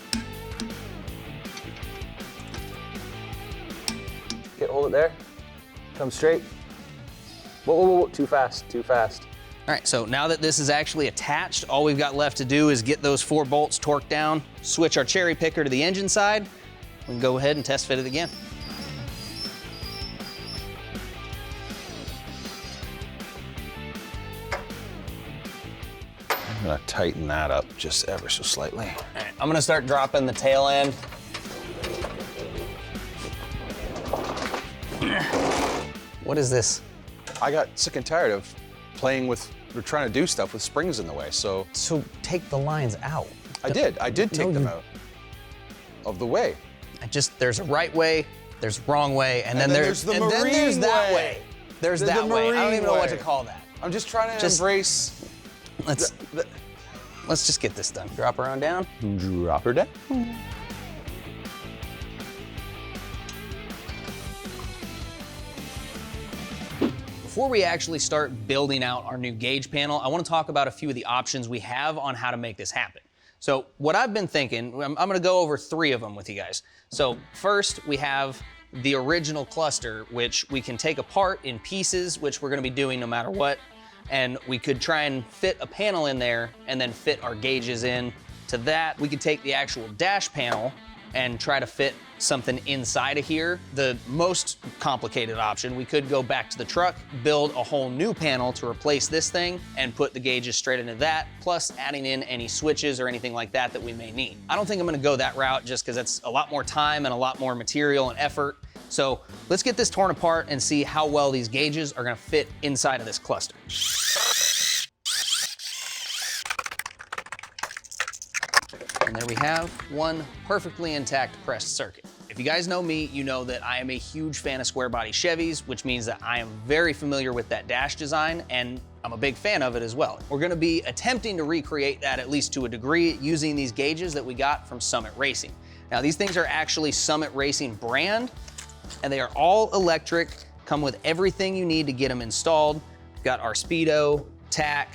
Okay, hold it there. Come straight. Whoa, whoa, whoa, too fast, too fast. All right, so now that this is actually attached, all we've got left to do is get those 4 bolts torqued down, switch our cherry picker to the engine side, we can go ahead and test fit it again. I'm gonna tighten that up just ever so slightly. All right, I'm gonna start dropping the tail end. What is this? I got sick and tired of playing with, or trying to do stuff with springs in the way, so. So take the lines out. I did take them out of the way. There's a right way, there's a wrong way, and then there's the and then marine there's that way. way. There's There's that the way. I don't marine even know what to way. call that. I'm just trying to embrace. Let's just get this done. Drop her on down. Drop her down. Before we actually start building out our new gauge panel, I want to talk about a few of the options we have on how to make this happen. So what I've been thinking, I'm going to go over 3 of them with you guys. So first we have the original cluster, which we can take apart in pieces, which we're gonna be doing no matter what. And we could try and fit a panel in there and then fit our gauges in to that. We could take the actual dash panel and try to fit something inside of here. The most complicated option, we could go back to the truck, build a whole new panel to replace this thing and put the gauges straight into that, plus adding in any switches or anything like that that we may need. I don't think I'm gonna go that route just because that's a lot more time and a lot more material and effort. So let's get this torn apart and see how well these gauges are gonna fit inside of this cluster. And there we have one perfectly intact pressed circuit. If you guys know me, you know that I am a huge fan of square body Chevys, which means that I am very familiar with that dash design, and I'm a big fan of it as well. We're gonna be attempting to recreate that, at least to a degree, using these gauges that we got from Summit Racing. Now, these things are actually Summit Racing brand, and they are all electric, come with everything you need to get them installed. We've got our speedo, tach,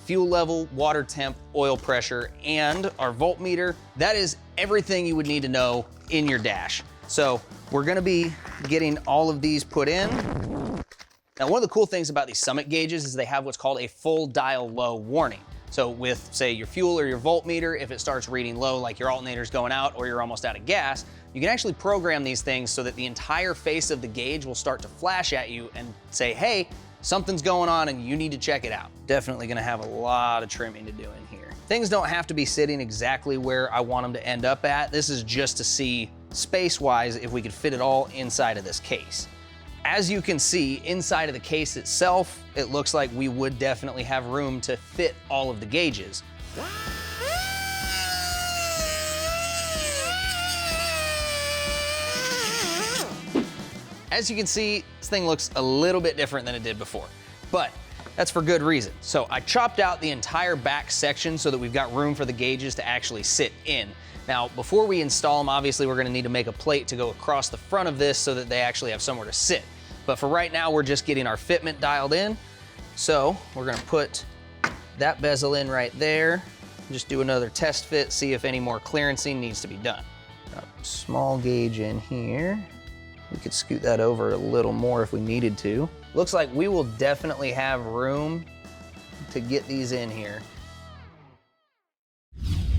fuel level, water temp, oil pressure, and our voltmeter. That is everything you would need to know in your dash. So we're gonna be getting all of these put in. Now, one of the cool things about these Summit gauges is they have what's called a full dial low warning. So with, say, your fuel or your voltmeter, if it starts reading low, like your alternator's going out or you're almost out of gas, you can actually program these things so that the entire face of the gauge will start to flash at you and say, hey, something's going on and you need to check it out. Definitely gonna have a lot of trimming to do in here. Things don't have to be sitting exactly where I want them to end up at. This is just to see space-wise if we could fit it all inside of this case. As you can see, inside of the case itself, it looks like we would definitely have room to fit all of the gauges. As you can see, this thing looks a little bit different than it did before, but that's for good reason. So I chopped out the entire back section so that we've got room for the gauges to actually sit in. Now, before we install them, obviously we're gonna need to make a plate to go across the front of this so that they actually have somewhere to sit. But for right now, we're just getting our fitment dialed in. So we're gonna put that bezel in right there, just do another test fit, see if any more clearancing needs to be done. Got a small gauge in here. We could scoot that over a little more if we needed to. Looks like we will definitely have room to get these in here.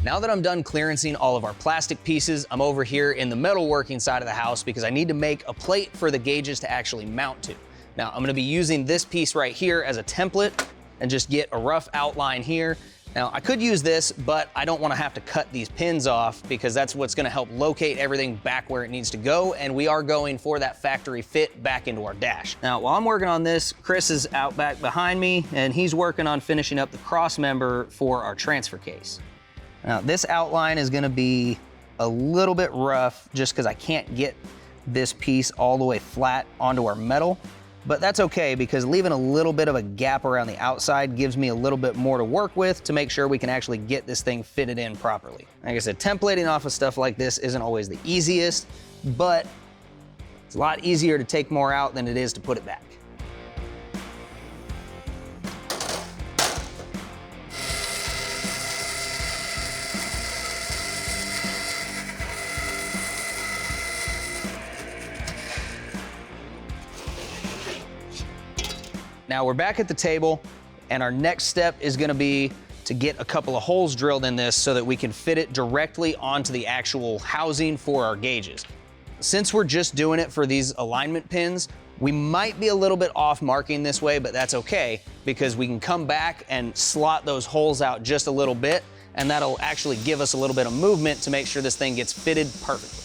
Now that I'm done clearancing all of our plastic pieces, I'm over here in the metalworking side of the house because I need to make a plate for the gauges to actually mount to. Now, I'm gonna be using this piece right here as a template and just get a rough outline here. Now, I could use this, but I don't wanna have to cut these pins off because that's what's gonna help locate everything back where it needs to go, and we are going for that factory fit back into our dash. Now, while I'm working on this, Chris is out back behind me, and he's working on finishing up the cross member for our transfer case. Now, this outline is gonna be a little bit rough just because I can't get this piece all the way flat onto our metal. But that's okay because leaving a little bit of a gap around the outside gives me a little bit more to work with to make sure we can actually get this thing fitted in properly. Like I said, templating off of stuff like this isn't always the easiest, but it's a lot easier to take more out than it is to put it back. Now we're back at the table, and our next step is gonna be to get a couple of holes drilled in this so that we can fit it directly onto the actual housing for our gauges. Since we're just doing it for these alignment pins, we might be a little bit off marking this way, but that's okay because we can come back and slot those holes out just a little bit, and that'll actually give us a little bit of movement to make sure this thing gets fitted perfectly.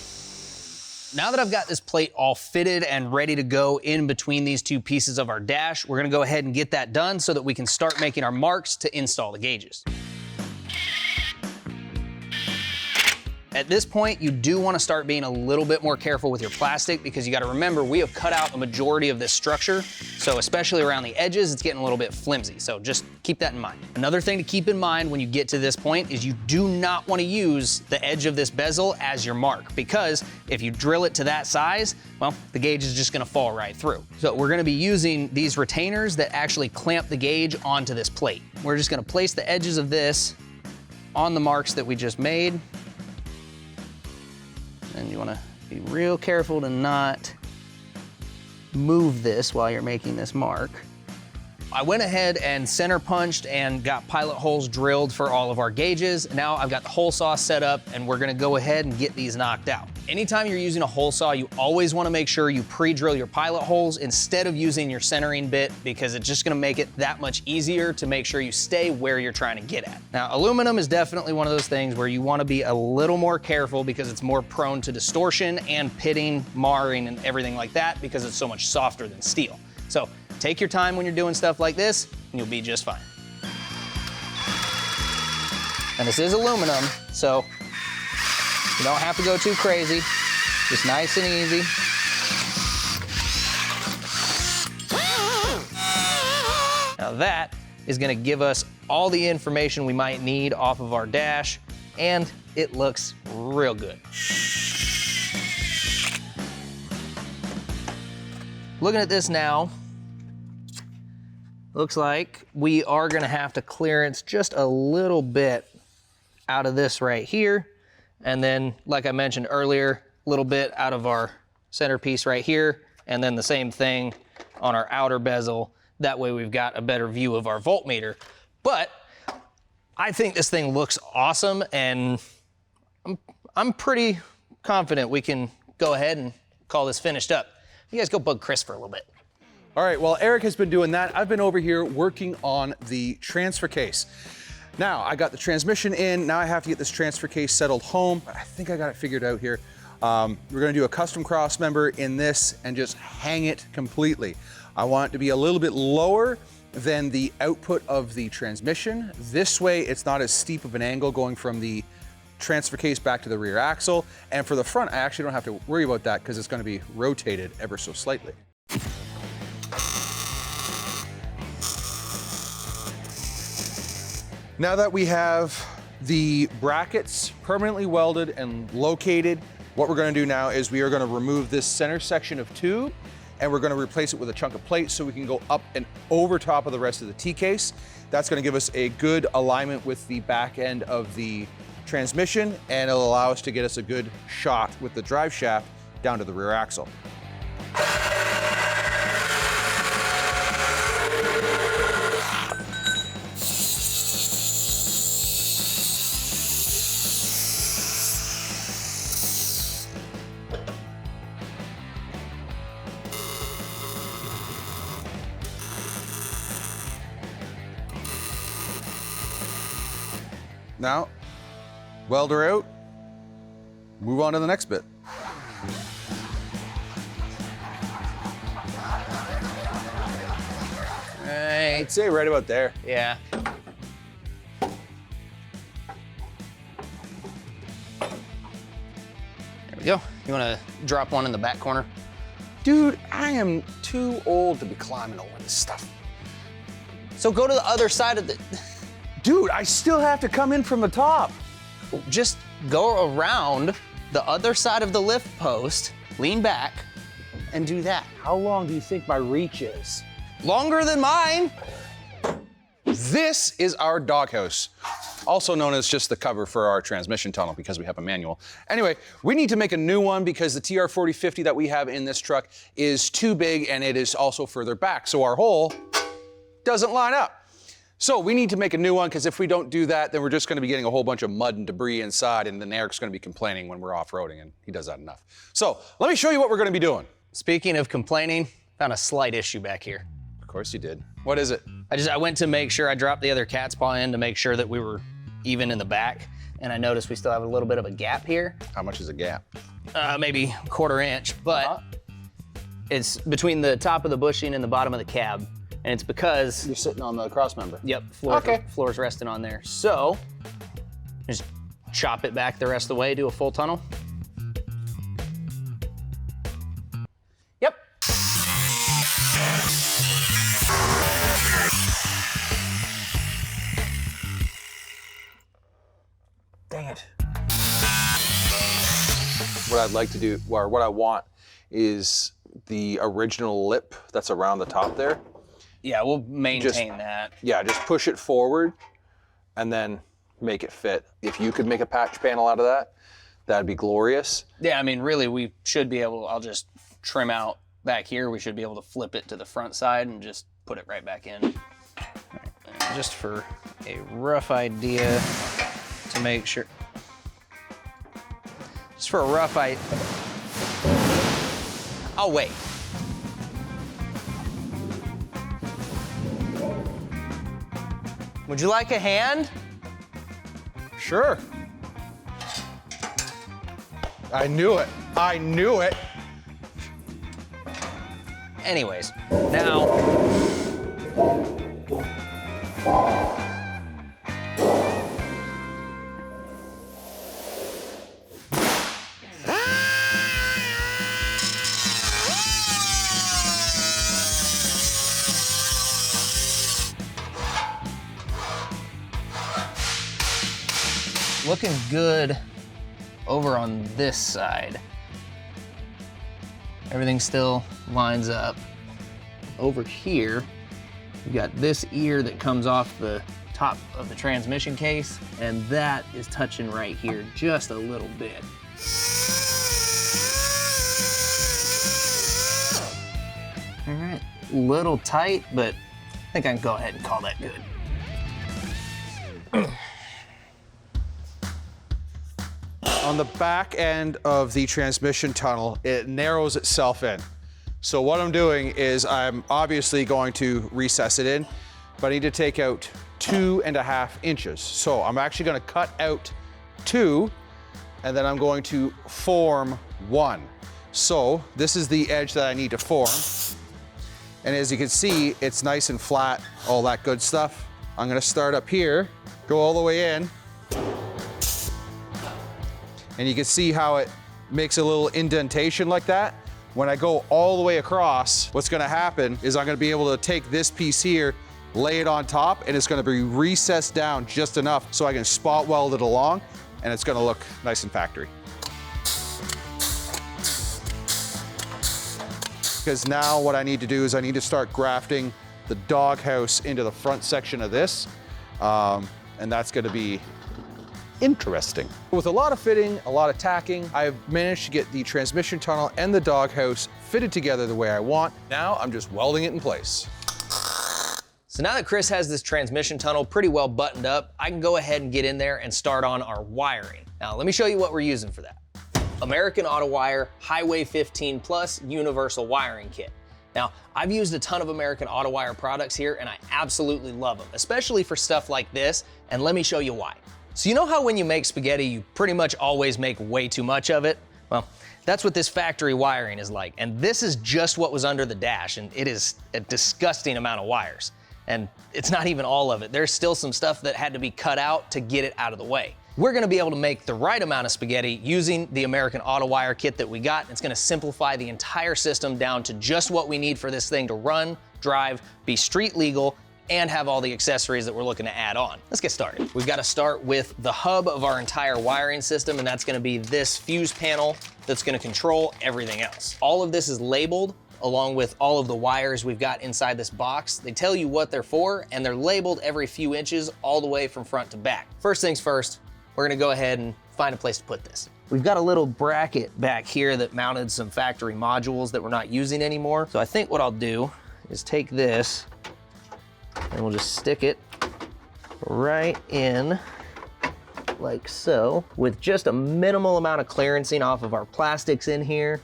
Now that I've got this plate all fitted and ready to go in between these two pieces of our dash, we're gonna go ahead and get that done so that we can start making our marks to install the gauges. At this point, you do want to start being a little bit more careful with your plastic because you got to remember we have cut out a majority of this structure. So especially around the edges, it's getting a little bit flimsy. So just keep that in mind. Another thing to keep in mind when you get to this point is you do not want to use the edge of this bezel as your mark because if you drill it to that size, well, the gauge is just going to fall right through. So we're going to be using these retainers that actually clamp the gauge onto this plate. We're just going to place the edges of this on the marks that we just made. And you want to Be real careful to not move this while you're making this mark. I went ahead and center punched and got pilot holes drilled for all of our gauges. Now I've got the hole saw set up and we're gonna go ahead and get these knocked out. Anytime you're using a hole saw, you always wanna make sure you pre-drill your pilot holes instead of using your centering bit, because it's just gonna make it that much easier to make sure you stay where you're trying to get at. Now, aluminum is definitely one of those things where you wanna be a little more careful because it's more prone to distortion and pitting, marring, and everything like that because it's so much softer than steel. So take your time when you're doing stuff like this, and you'll be just fine. And this is aluminum, so you don't have to go too crazy. Just nice and easy. Now that is gonna give us all the information we might need off of our dash, and it looks real good. Looking at this now, looks like we are gonna have to clearance just a little bit out of this right here. And then, like I mentioned earlier, a little bit out of our centerpiece right here. And then the same thing on our outer bezel. That way we've got a better view of our voltmeter. But I think this thing looks awesome, and I'm pretty confident we can go ahead and call this finished up. You guys go bug Chris for a little bit. All right, while Eric has been doing that, I've been over here working on the transfer case. Now, I got the transmission in, now I have to get this transfer case settled home, but I think I got it figured out here. We're gonna do a custom cross member in this and just hang it completely. I want it to be a little bit lower than the output of the transmission. This way, it's not as steep of an angle going from the transfer case back to the rear axle. And for the front, I actually don't have to worry about that because it's gonna be rotated ever so slightly. Now that we have the brackets permanently welded and located, what we're gonna do now is we are gonna remove this center section of tube and we're gonna replace it with a chunk of plate so we can go up and over top of the rest of the T-case. That's gonna give us a good alignment with the back end of the transmission, and it'll allow us to get us a good shot with the drive shaft down to the rear axle. Now, weld her out, move on to the next bit. Right. I'd say right about there. Yeah. There we go. You wanna drop one in the back corner? Dude, I am too old to be climbing over this stuff. So go to the other side of the... Dude, I still have to come in from the top. Just go around the other side of the lift post, lean back, and do that. How long do you think my reach is? Longer than mine. This is our doghouse, also known as just the cover for our transmission tunnel because we have a manual. Anyway, we need to make a new one because the TR4050 that we have in this truck is too big and it is also further back, so our hole doesn't line up. So we need to make a new one because if we don't do that, then we're just gonna be getting a whole bunch of mud and debris inside, and then Eric's gonna be complaining when we're off-roading, and he does that enough. So let me show you what we're gonna be doing. Speaking of complaining, found a slight issue back here. Of course you did. What is it? I went to make sure I dropped the other cat's paw in to make sure that we were even in the back, and I noticed we still have a little bit of a gap here. How much is a gap? Maybe a quarter inch, but it's between the top of the bushing and the bottom of the cab. And it's because... You're sitting on the cross member. Yep, floor's resting on there. So, just chop it back the rest of the way, do a full tunnel. Yep. Dang it. What I'd like to do, or what I want, is the original lip that's around the top there. Yeah, we'll maintain that. Yeah, just push it forward and then make it fit. If you could make a patch panel out of that, that'd be glorious. Yeah, I mean, really, we should be able, I'll just trim out back here. We should be able to flip it to the front side and just put it right back in. All right, and just for a rough idea to make sure. Just for a rough idea. I'll wait. Would you like a hand? Sure. I knew it. I knew it. Anyways, now. Looking good over on this side. Everything still lines up. Over here, we've got this ear that comes off the top of the transmission case, and that is touching right here just a little bit. All right, little tight, but I think I can go ahead and call that good. On the back end of the transmission tunnel, it narrows itself in. So what I'm doing is I'm obviously going to recess it in, but I need to take out 2.5 inches. So I'm actually gonna cut out 2, and then I'm going to form 1. So this is the edge that I need to form. And as you can see, it's nice and flat, all that good stuff. I'm gonna start up here, go all the way in, and you can see how it makes a little indentation like that. When I go all the way across, what's gonna happen is I'm gonna be able to take this piece here, lay it on top, and it's gonna be recessed down just enough so I can spot weld it along, and it's gonna look nice and factory. Because now what I need to do is I need to start grafting the doghouse into the front section of this, and that's gonna be interesting. With a lot of fitting, a lot of tacking, I've managed to get the transmission tunnel and the doghouse fitted together the way I want. Now I'm just welding it in place. So now that Chris has this transmission tunnel pretty well buttoned up, I can go ahead and get in there and start on our wiring. Now let me show you what we're using for that. American Auto Wire Highway 15 Plus Universal Wiring Kit. Now, I've used a ton of American Auto Wire products here and I absolutely love them, especially for stuff like this, and let me show you why. So you know how when you make spaghetti, you pretty much always make way too much of it? Well, that's what this factory wiring is like. And this is just what was under the dash, and it is a disgusting amount of wires. And it's not even all of it. There's still some stuff that had to be cut out to get it out of the way. We're gonna be able to make the right amount of spaghetti using the American Auto Wire kit that we got. It's gonna simplify the entire system down to just what we need for this thing to run, drive, be street legal, and have all the accessories that we're looking to add on. Let's get started. We've got to start with the hub of our entire wiring system, and that's gonna be this fuse panel that's gonna control everything else. All of this is labeled along with all of the wires we've got inside this box. They tell you what they're for, and they're labeled every few inches all the way from front to back. First things first, we're gonna go ahead and find a place to put this. We've got a little bracket back here that mounted some factory modules that we're not using anymore. So I think what I'll do is take this and we'll just stick it right in like so, with just a minimal amount of clearancing off of our plastics in here.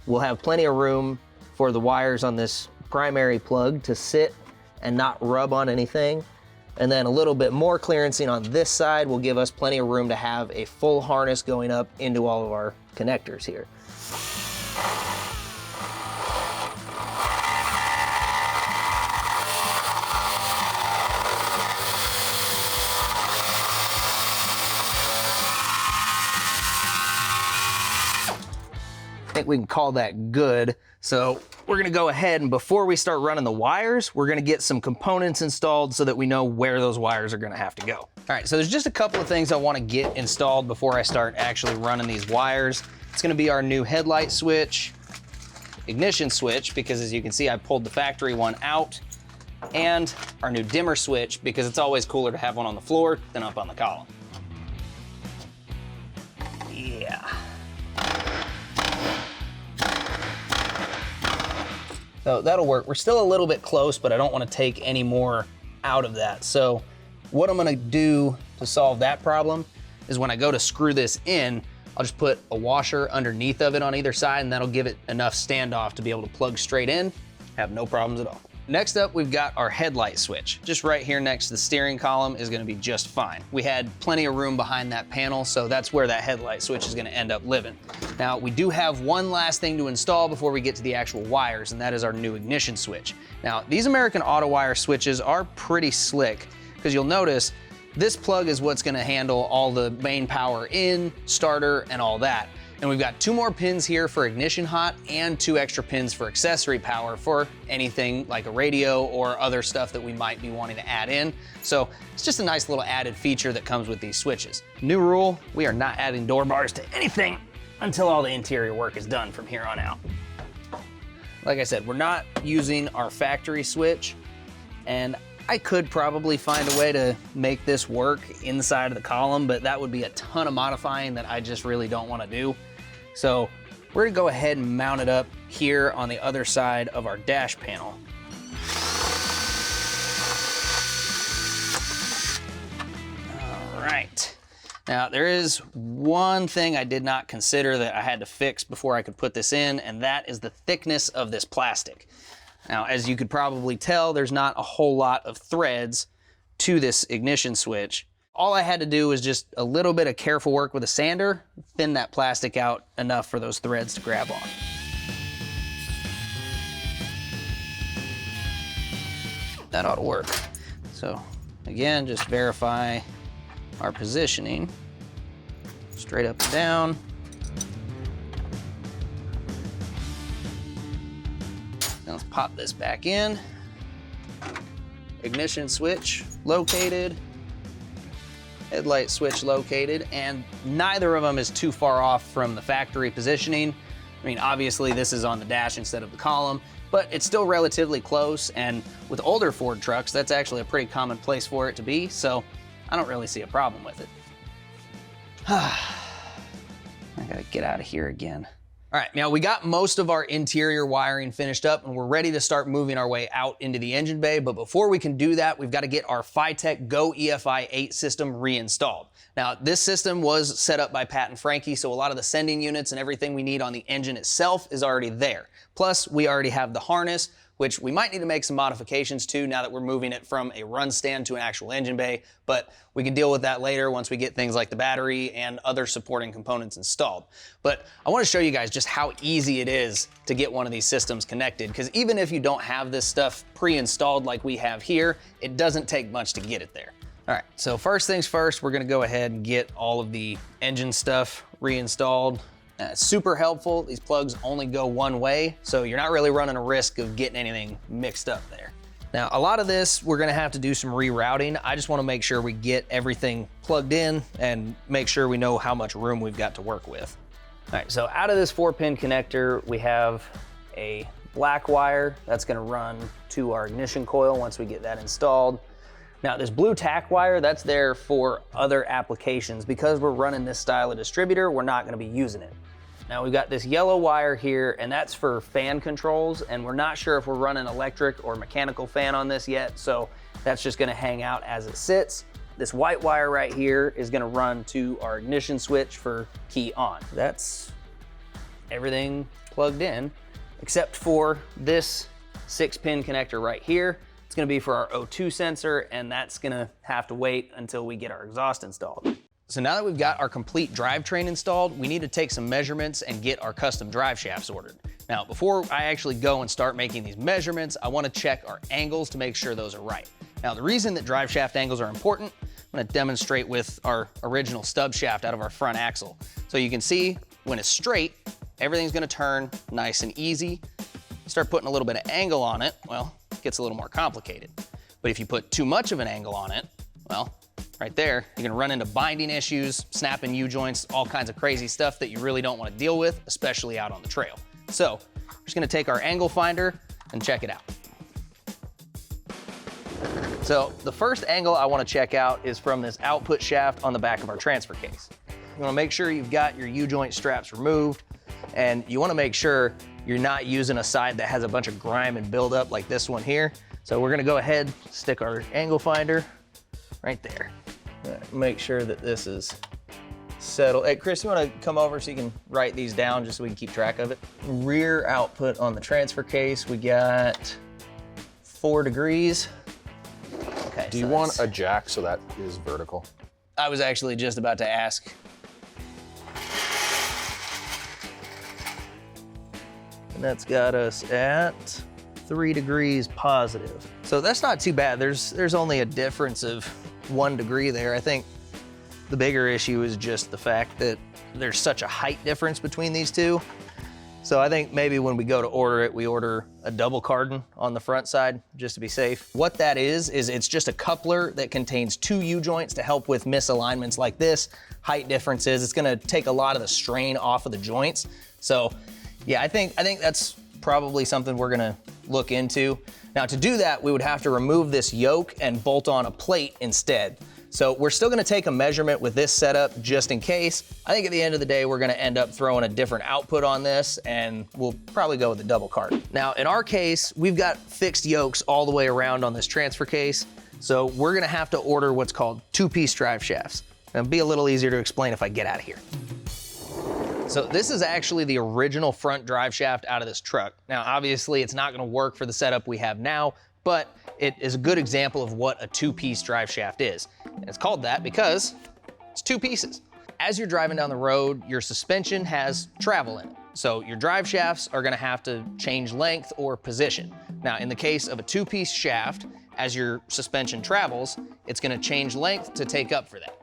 We'll have plenty of room for the wires on this primary plug to sit and not rub on anything. And then a little bit more clearancing on this side will give us plenty of room to have a full harness going up into all of our connectors here. I think we can call that good. So we're gonna go ahead and before we start running the wires, we're gonna get some components installed so that we know where those wires are gonna have to go. All right, so there's just a couple of things I wanna get installed before I start actually running these wires. It's gonna be our new headlight switch, ignition switch, because as you can see, I pulled the factory one out, and our new dimmer switch, because it's always cooler to have one on the floor than up on the column. Yeah. So that'll work. We're still a little bit close, but I don't want to take any more out of that. So what I'm gonna do to solve that problem is when I go to screw this in, I'll just put a washer underneath of it on either side, and that'll give it enough standoff to be able to plug straight in, have no problems at all. Next up, we've got our headlight switch. Just right here next to the steering column is gonna be just fine. We had plenty of room behind that panel, so that's where that headlight switch is gonna end up living. Now, we do have one last thing to install before we get to the actual wires, and that is our new ignition switch. Now, these American Auto Wire switches are pretty slick, because you'll notice this plug is what's gonna handle all the main power in, starter, and all that. And we've got 2 more pins here for ignition hot and 2 extra pins for accessory power for anything like a radio or other stuff that we might be wanting to add in. So it's just a nice little added feature that comes with these switches. New rule, we are not adding door bars to anything until all the interior work is done from here on out. Like I said, we're not using our factory switch, and I could probably find a way to make this work inside of the column, but that would be a ton of modifying that I just really don't want to do. So we're gonna go ahead and mount it up here on the other side of our dash panel. All right. Now there is one thing I did not consider that I had to fix before I could put this in, and that is the thickness of this plastic. Now, as you could probably tell, there's not a whole lot of threads to this ignition switch. All I had to do was just a little bit of careful work with a sander, thin that plastic out enough for those threads to grab on. That ought to work. So again, just verify our positioning. Straight up and down. Now let's pop this back in. Ignition switch located. Headlight switch located, and neither of them is too far off from the factory positioning. I mean, obviously this is on the dash instead of the column, but it's still relatively close, and with older Ford trucks, that's actually a pretty common place for it to be, so I don't really see a problem with it. I gotta get out of here again. All right, now we got most of our interior wiring finished up, and we're ready to start moving our way out into the engine bay. But before we can do that, we've got to get our Phytech Go EFI 8 system reinstalled. Now, this system was set up by Pat and Frankie, so a lot of the sending units and everything we need on the engine itself is already there. Plus, we already have the harness, which we might need to make some modifications to now that we're moving it from a run stand to an actual engine bay, but we can deal with that later once we get things like the battery and other supporting components installed. But I want to show you guys just how easy it is to get one of these systems connected, because even if you don't have this stuff pre-installed like we have here, it doesn't take much to get it there. All right, so first things first, we're gonna go ahead and get all of the engine stuff reinstalled. Super helpful. These plugs only go one way, so you're not really running a risk of getting anything mixed up there. Now, a lot of this, we're gonna have to do some rerouting. I just wanna make sure we get everything plugged in and make sure we know how much room we've got to work with. All right, so out of this 4-pin connector, we have a black wire that's gonna run to our ignition coil once we get that installed. Now, this blue tack wire, that's there for other applications. Because we're running this style of distributor, we're not gonna be using it. Now we've got this yellow wire here, and that's for fan controls, and we're not sure if we're running electric or mechanical fan on this yet, so that's just gonna hang out as it sits. This white wire right here is gonna run to our ignition switch for key on. That's everything plugged in, except for this 6-pin connector right here. It's gonna be for our O2 sensor, and that's gonna have to wait until we get our exhaust installed. So now that we've got our complete drivetrain installed, we need to take some measurements and get our custom drive shafts ordered. Now, before I actually go and start making these measurements, I wanna check our angles to make sure those are right. Now, the reason that drive shaft angles are important, I'm gonna demonstrate with our original stub shaft out of our front axle. So you can see when it's straight, everything's gonna turn nice and easy. Start putting a little bit of angle on it, well, it gets a little more complicated. But if you put too much of an angle on it, well, right there, you're gonna run into binding issues, snapping U-joints, all kinds of crazy stuff that you really don't wanna deal with, especially out on the trail. So, we're just gonna take our angle finder and check it out. So, the first angle I wanna check out is from this output shaft on the back of our transfer case. You wanna make sure you've got your U-joint straps removed, and you wanna make sure you're not using a side that has a bunch of grime and buildup like this one here. So we're gonna go ahead, stick our angle finder right there. Make sure that this is settled. Hey, Chris, you wanna come over so you can write these down just so we can keep track of it? Rear output on the transfer case, we got 4 degrees. Okay, Do you want a jack so that is vertical? I was actually just about to ask. And that's got us at 3 degrees positive. So that's not too bad. There's only a difference of 1 degree there. I think the bigger issue is just the fact that there's such a height difference between these two. So I think maybe when we go to order it, we order a double cardan on the front side just to be safe. What that is it's just a coupler that contains 2 U-joints to help with misalignments like this, height differences. It's gonna take a lot of the strain off of the joints. So yeah, I think that's probably something we're gonna look into. Now to do that, we would have to remove this yoke and bolt on a plate instead. So we're still gonna take a measurement with this setup just in case. I think at the end of the day, we're gonna end up throwing a different output on this and we'll probably go with the double cart. Now in our case, we've got fixed yokes all the way around on this transfer case. So we're gonna have to order what's called 2-piece drive shafts. It'll be a little easier to explain if I get out of here. So this is actually the original front drive shaft out of this truck. Now, obviously it's not gonna work for the setup we have now, but it is a good example of what a 2-piece drive shaft is. And it's called that because it's 2 pieces. As you're driving down the road, your suspension has travel in it. So your drive shafts are gonna have to change length or position. Now, in the case of a 2-piece shaft, as your suspension travels, it's gonna change length to take up for that.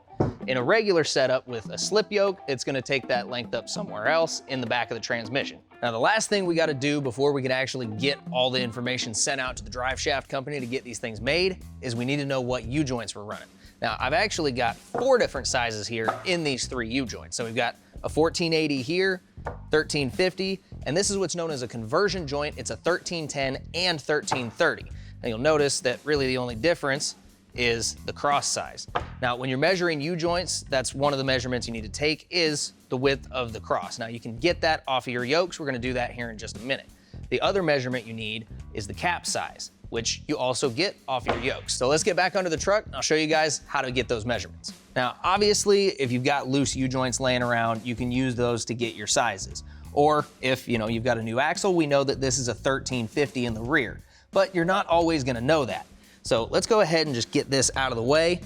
In a regular setup with a slip yoke, it's gonna take that length up somewhere else in the back of the transmission. Now, the last thing we gotta do before we can actually get all the information sent out to the drive shaft company to get these things made is we need to know what U-joints we're running. Now, I've actually got 4 different sizes here in these 3 U-joints. So we've got a 1480 here, 1350, and this is what's known as a conversion joint. It's a 1310 and 1330. Now you'll notice that really the only difference is the cross size. Now, when you're measuring U-joints, that's one of the measurements you need to take is the width of the cross. Now, you can get that off of your yokes. We're gonna do that here in just a minute. The other measurement you need is the cap size, which you also get off your yokes. So let's get back under the truck and I'll show you guys how to get those measurements. Now, obviously, if you've got loose U-joints laying around, you can use those to get your sizes. Or if you've got a new axle, we know that this is a 1350 in the rear, but you're not always gonna know that. So let's go ahead and just get this out of the way.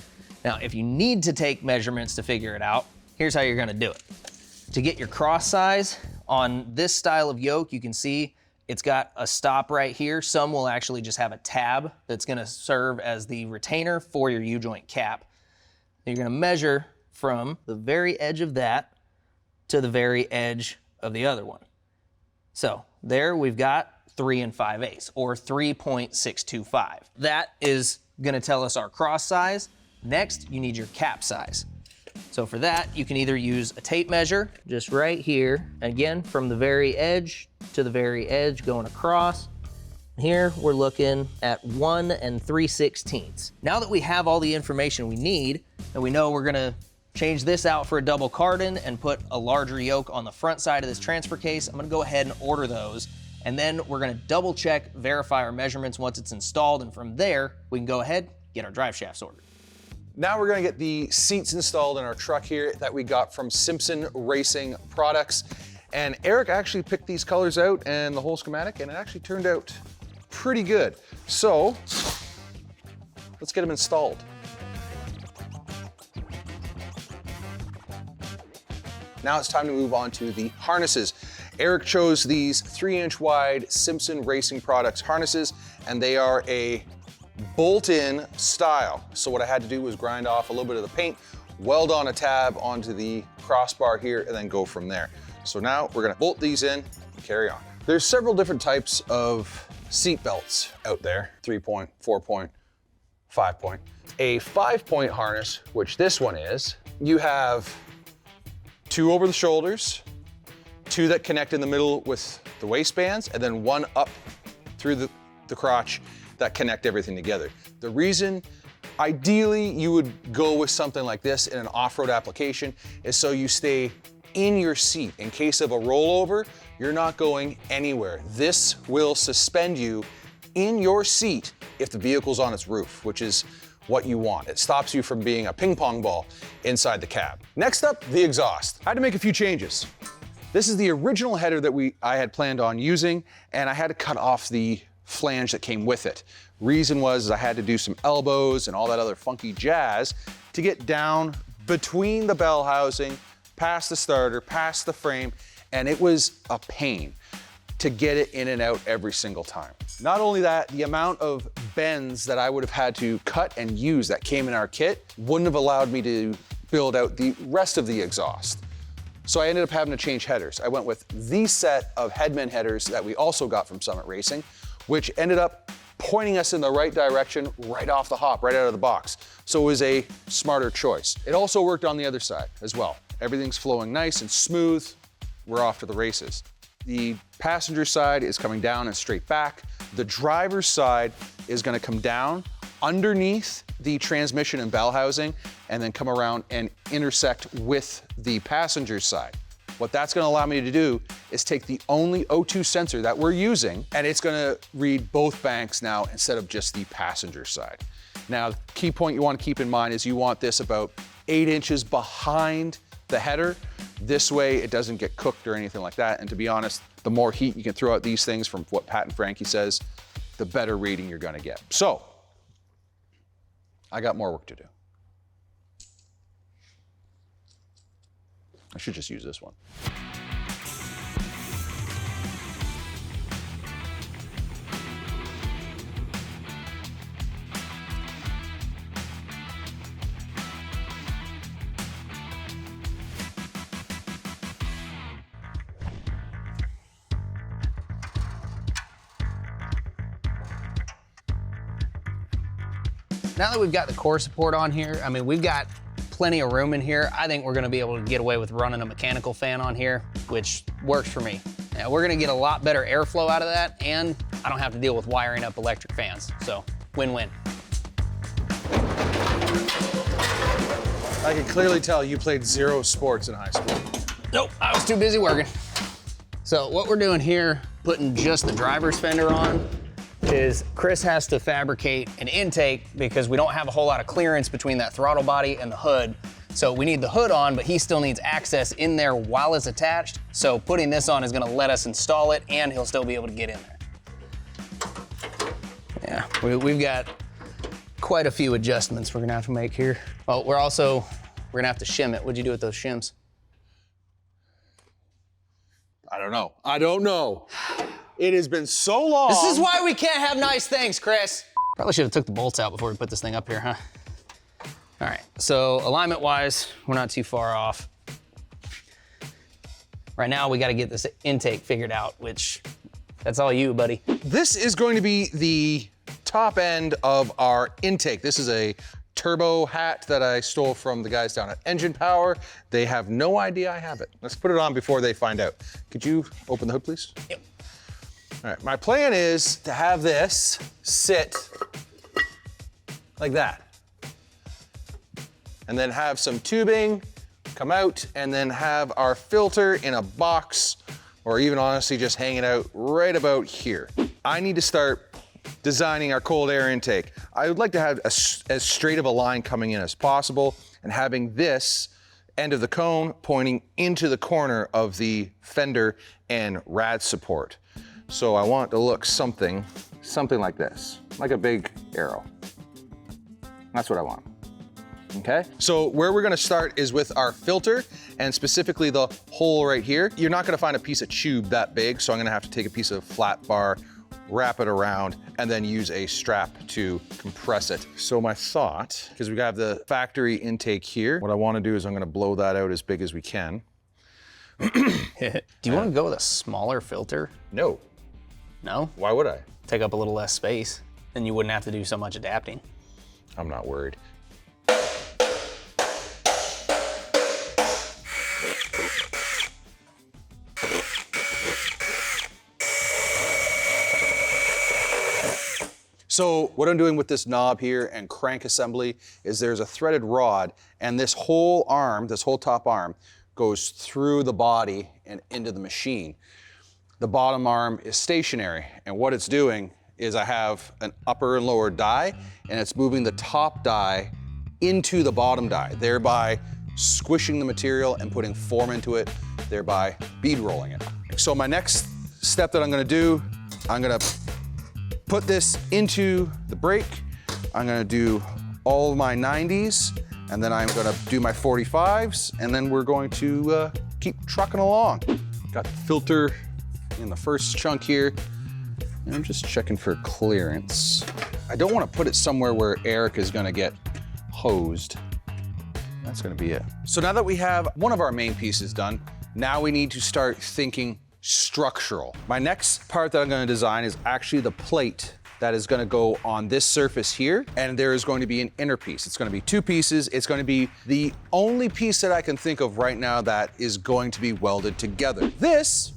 Now, if you need to take measurements to figure it out, here's how you're gonna do it. To get your cross size on this style of yoke, you can see it's got a stop right here. Some will actually just have a tab that's gonna serve as the retainer for your U-joint cap. You're gonna measure from the very edge of that to the very edge of the other one. So there we've got 3 5/8 or 3.625. That is gonna tell us our cross size. Next, you need your cap size. So for that, you can either use a tape measure, just right here, again, from the very edge to the very edge going across. Here, we're looking at 1 3/16. Now that we have all the information we need, and we know we're gonna change this out for a double cardan and put a larger yoke on the front side of this transfer case, I'm gonna go ahead and order those. And then we're gonna double check, verify our measurements once it's installed, and from there, we can go ahead, get our drive shafts ordered. Now we're gonna get the seats installed in our truck here that we got from Simpson Racing Products. And Eric actually picked these colors out and the whole schematic, and it actually turned out pretty good. So, let's get them installed. Now it's time to move on to the harnesses. Eric chose these 3-inch wide Simpson Racing Products harnesses, and they are a bolt-in style. So what I had to do was grind off a little bit of the paint, weld on a tab onto the crossbar here, and then go from there. So now we're gonna bolt these in and carry on. There's several different types of seat belts out there, 3-point, 4-point, 5-point. A 5-point harness, which this one is, you have 2 over the shoulders, 2 that connect in the middle with the waistbands, and then 1 up through the crotch that connect everything together. The reason ideally you would go with something like this in an off-road application is so you stay in your seat. In case of a rollover, you're not going anywhere. This will suspend you in your seat if the vehicle's on its roof, which is what you want. It stops you from being a ping pong ball inside the cab. Next up, the exhaust. I had to make a few changes. This is the original header that I had planned on using, and I had to cut off the flange that came with it. Reason was I had to do some elbows and all that other funky jazz to get down between the bell housing, past the starter, past the frame, and it was a pain to get it in and out every single time. Not only that, the amount of bends that I would have had to cut and use that came in our kit wouldn't have allowed me to build out the rest of the exhaust. So I ended up having to change headers. I went with the set of Headman headers that we also got from Summit Racing, which ended up pointing us in the right direction right off the hop, right out of the box. So it was a smarter choice. It also worked on the other side as well. Everything's flowing nice and smooth. We're off to the races. The passenger side is coming down and straight back. The driver's side is gonna come down underneath the transmission and bell housing and then come around and intersect with the passenger side. What that's gonna allow me to do is take the only O2 sensor that we're using, and it's gonna read both banks now instead of just the passenger side. Now, the key point you wanna keep in mind is you want this about 8 inches behind the header. This way it doesn't get cooked or anything like that. And to be honest, the more heat you can throw out these things, from what Pat and Frankie says, the better reading you're gonna get. So, I got more work to do. I should just use this one. Now that we've got the core support on here, I mean, we've got plenty of room in here. I think we're gonna be able to get away with running a mechanical fan on here, which works for me. Now, we're gonna get a lot better airflow out of that, and I don't have to deal with wiring up electric fans, so win-win. I can clearly tell you played 0 sports in high school. Nope, I was too busy working. So what we're doing here, putting just the driver's fender on, is Chris has to fabricate an intake because we don't have a whole lot of clearance between that throttle body and the hood. So we need the hood on, but he still needs access in there while it's attached. So putting this on is gonna let us install it, and he'll still be able to get in there. Yeah, we've got quite a few adjustments we're gonna have to make here. Oh, we're gonna have to shim it. What'd you do with those shims? I don't know. It has been so long. This is why we can't have nice things, Chris. Probably should have took the bolts out before we put this thing up here, huh? All right, so alignment-wise, we're not too far off. Right now, we gotta get this intake figured out, which, that's all you, buddy. This is going to be the top end of our intake. This is a turbo hat that I stole from the guys down at Engine Power. They have no idea I have it. Let's put it on before they find out. Could you open the hood, please? Yep. All right, my plan is to have this sit like that. And then have some tubing come out, and then have our filter in a box, or even honestly just hanging out right about here. I need to start designing our cold air intake. I would like to have as straight of a line coming in as possible, and having this end of the cone pointing into the corner of the fender and rad support. So I want it to look something like this, like a big arrow. That's what I want. Okay? So where we're gonna start is with our filter, and specifically the hole right here. You're not gonna find a piece of tube that big, so I'm gonna have to take a piece of flat bar, wrap it around, and then use a strap to compress it. So my thought, because we have the factory intake here, what I wanna do is I'm gonna blow that out as big as we can. Do you wanna go with a smaller filter? No. No? Why would I? Take up a little less space, then you wouldn't have to do so much adapting. I'm not worried. So what I'm doing with this knob here and crank assembly is there's a threaded rod, and this whole arm, this whole top arm, goes through the body and into the machine. The bottom arm is stationary, and what it's doing is I have an upper and lower die, and it's moving the top die into the bottom die, thereby squishing the material and putting form into it, thereby bead rolling it. So my next step that I'm gonna do, I'm gonna put this into the brake. I'm gonna do all of my 90s, and then I'm gonna do my 45s, and then we're going to keep trucking along. Got the filter in the first chunk here, and I'm just checking for clearance. I don't wanna put it somewhere where Eric is gonna get hosed. That's gonna be it. So now that we have one of our main pieces done, now we need to start thinking structural. My next part that I'm gonna design is actually the plate that is gonna go on this surface here, and there is going to be an inner piece. It's gonna be 2 pieces. It's gonna be the only piece that I can think of right now that is going to be welded together. This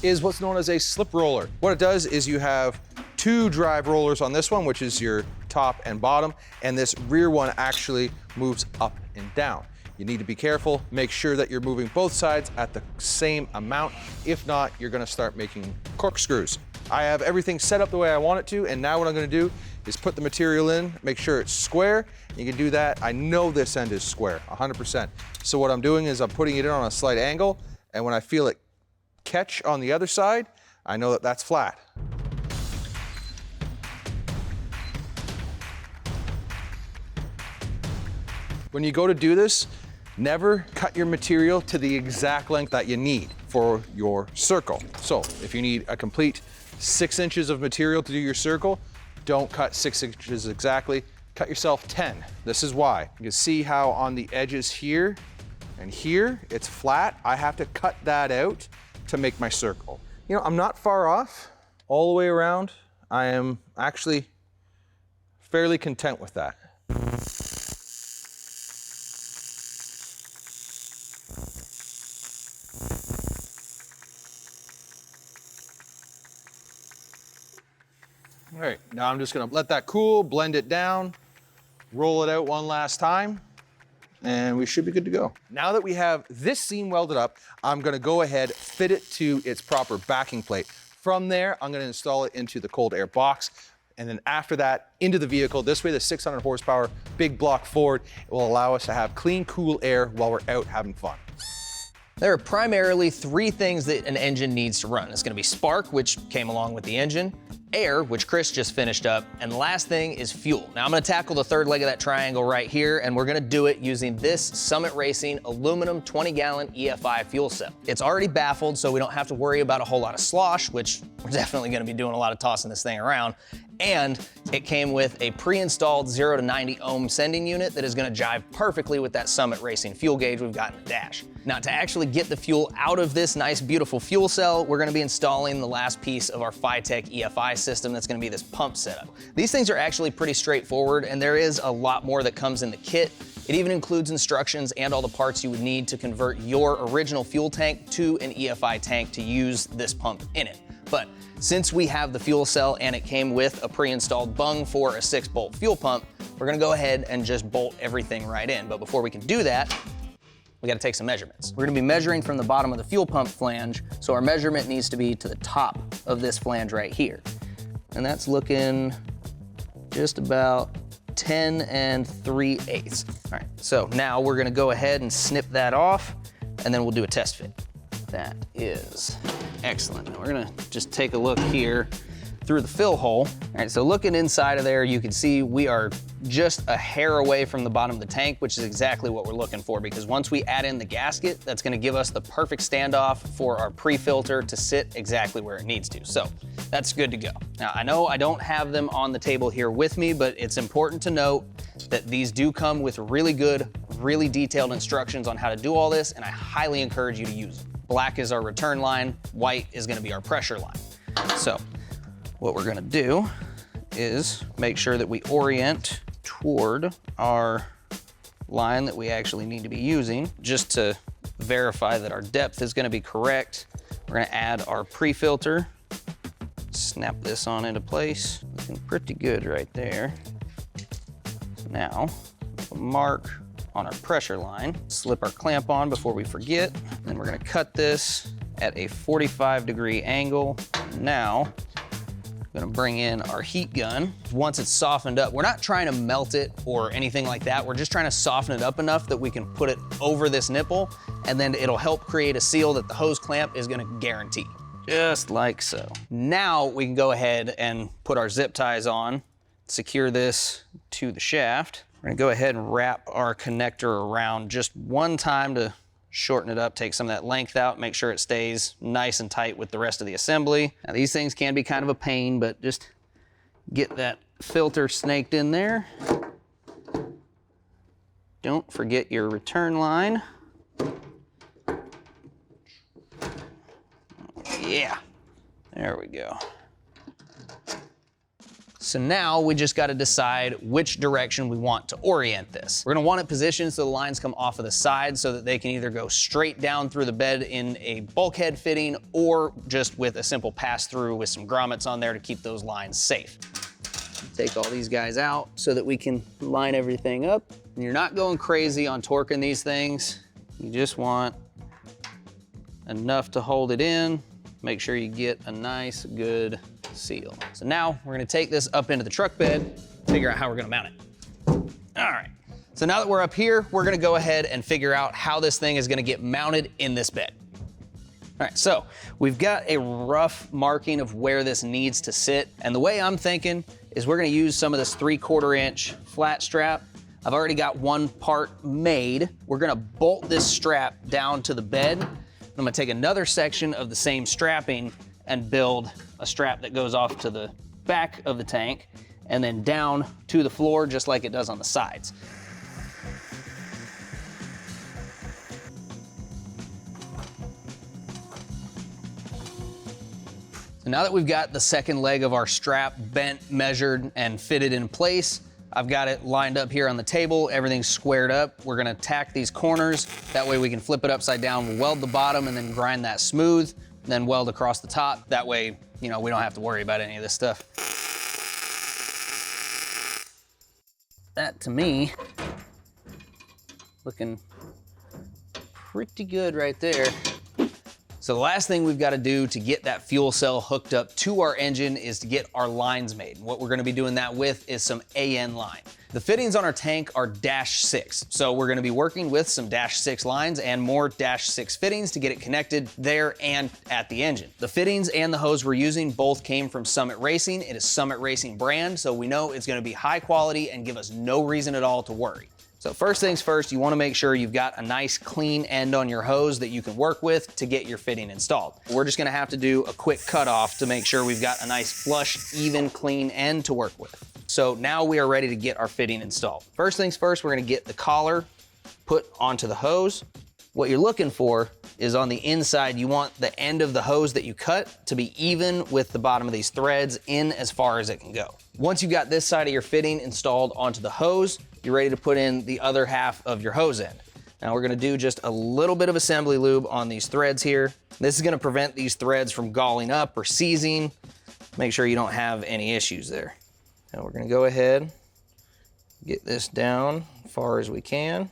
is what's known as a slip roller. What it does is you have 2 drive rollers on this one, which is your top and bottom, and this rear one actually moves up and down. You need to be careful, make sure that you're moving both sides at the same amount. If not, you're gonna start making corkscrews. I have everything set up the way I want it to, and now what I'm gonna do is put the material in, make sure it's square. You can do that. I know this end is square, 100%. So what I'm doing is I'm putting it in on a slight angle, and when I feel it catch on the other side, I know that that's flat. When you go to do this, never cut your material to the exact length that you need for your circle. So if you need a complete 6 inches of material to do your circle, don't cut 6 inches exactly, cut yourself 10. This is why. You can see how on the edges here and here, it's flat. I have to cut that out to make my circle. You know, I'm not far off all the way around. I am actually fairly content with that. All right, now I'm just gonna let that cool, blend it down, roll it out one last time, and we should be good to go. Now that we have this seam welded up, I'm gonna go ahead, fit it to its proper backing plate. From there, I'm gonna install it into the cold air box, and then after that, into the vehicle. This way, the 600 horsepower big block Ford will allow us to have clean, cool air while we're out having fun. There are primarily 3 things that an engine needs to run. It's gonna be spark, which came along with the engine, air, which Chris just finished up, and the last thing is fuel. Now I'm gonna tackle the third leg of that triangle right here, and we're gonna do it using this Summit Racing aluminum 20-gallon EFI fuel cell. It's already baffled, so we don't have to worry about a whole lot of slosh, which we're definitely gonna be doing a lot of tossing this thing around. And it came with a pre-installed 0 to 90 ohm sending unit that is gonna jive perfectly with that Summit Racing fuel gauge we've got in the dash. Now, to actually get the fuel out of this nice, beautiful fuel cell, we're gonna be installing the last piece of our Phytech EFI system. That's gonna be this pump setup. These things are actually pretty straightforward, and there is a lot more that comes in the kit. It even includes instructions and all the parts you would need to convert your original fuel tank to an EFI tank to use this pump in it. But since we have the fuel cell and it came with a pre-installed bung for a 6-bolt fuel pump, we're gonna go ahead and just bolt everything right in. But before we can do that, we gotta take some measurements. We're gonna be measuring from the bottom of the fuel pump flange, so our measurement needs to be to the top of this flange right here. And that's looking just about 10 3/8. All right, so now we're gonna go ahead and snip that off, and then we'll do a test fit. That is excellent. Now we're gonna just take a look here through the fill hole. All right, so looking inside of there, you can see we are just a hair away from the bottom of the tank, which is exactly what we're looking for, because once we add in the gasket, that's gonna give us the perfect standoff for our pre-filter to sit exactly where it needs to. So that's good to go. Now, I know I don't have them on the table here with me, but it's important to note that these do come with really good, really detailed instructions on how to do all this, and I highly encourage you to use them. Black is our return line, white is gonna be our pressure line. So what we're gonna do is make sure that we orient toward our line that we actually need to be using, just to verify that our depth is gonna be correct. We're gonna add our pre-filter, snap this on into place. Looking pretty good right there. So now, we'll mark on our pressure line. Slip our clamp on before we forget. Then we're gonna cut this at a 45-degree angle. Now, I'm gonna bring in our heat gun. Once it's softened up, we're not trying to melt it or anything like that. We're just trying to soften it up enough that we can put it over this nipple, and then it'll help create a seal that the hose clamp is gonna guarantee. Just like so. Now we can go ahead and put our zip ties on, secure this to the shaft. We're gonna go ahead and wrap our connector around just one time to shorten it up, take some of that length out, make sure it stays nice and tight with the rest of the assembly. Now these things can be kind of a pain, but just get that filter snaked in there. Don't forget your return line. Yeah, there we go. So now we just got to decide which direction we want to orient this. We're going to want it positioned so the lines come off of the side so that they can either go straight down through the bed in a bulkhead fitting or just with a simple pass through with some grommets on there to keep those lines safe. Take all these guys out so that we can line everything up. And you're not going crazy on torquing these things. You just want enough to hold it in. Make sure you get a nice, good seal. So now we're gonna take this up into the truck bed, figure out how we're gonna mount it. All right, so now that we're up here, we're gonna go ahead and figure out how this thing is gonna get mounted in this bed. All right, so we've got a rough marking of where this needs to sit. And the way I'm thinking is we're gonna use some of this 3/4 inch flat strap. I've already got one part made. We're gonna bolt this strap down to the bed. I'm gonna take another section of the same strapping and build a strap that goes off to the back of the tank and then down to the floor just like it does on the sides. So now that we've got the second leg of our strap bent, measured, and fitted in place, I've got it lined up here on the table, everything's squared up. We're gonna tack these corners, that way we can flip it upside down, we'll weld the bottom and then grind that smooth, then weld across the top. That way, you know, we don't have to worry about any of this stuff. That to me, looking pretty good right there. So the last thing we've got to do to get that fuel cell hooked up to our engine is to get our lines made. And what we're going to be doing that with is some AN line. The fittings on our tank are -6, so we're going to be working with some -6 lines and more -6 fittings to get it connected there and at the engine. The fittings and the hose we're using both came from Summit Racing. It is Summit Racing brand, so we know it's going to be high quality and give us no reason at all to worry. So first things first, you want to make sure you've got a nice clean end on your hose that you can work with to get your fitting installed. We're just going to have to do a quick cutoff to make sure we've got a nice flush, even, clean end to work with. So now we are ready to get our fitting installed. First things first, we're going to get the collar put onto the hose. What you're looking for is on the inside, you want the end of the hose that you cut to be even with the bottom of these threads in as far as it can go. Once you've got this side of your fitting installed onto the hose, you're ready to put in the other half of your hose end. Now we're gonna do just a little bit of assembly lube on these threads here. This is gonna prevent these threads from galling up or seizing. Make sure you don't have any issues there. Now we're gonna go ahead, get this down as far as we can.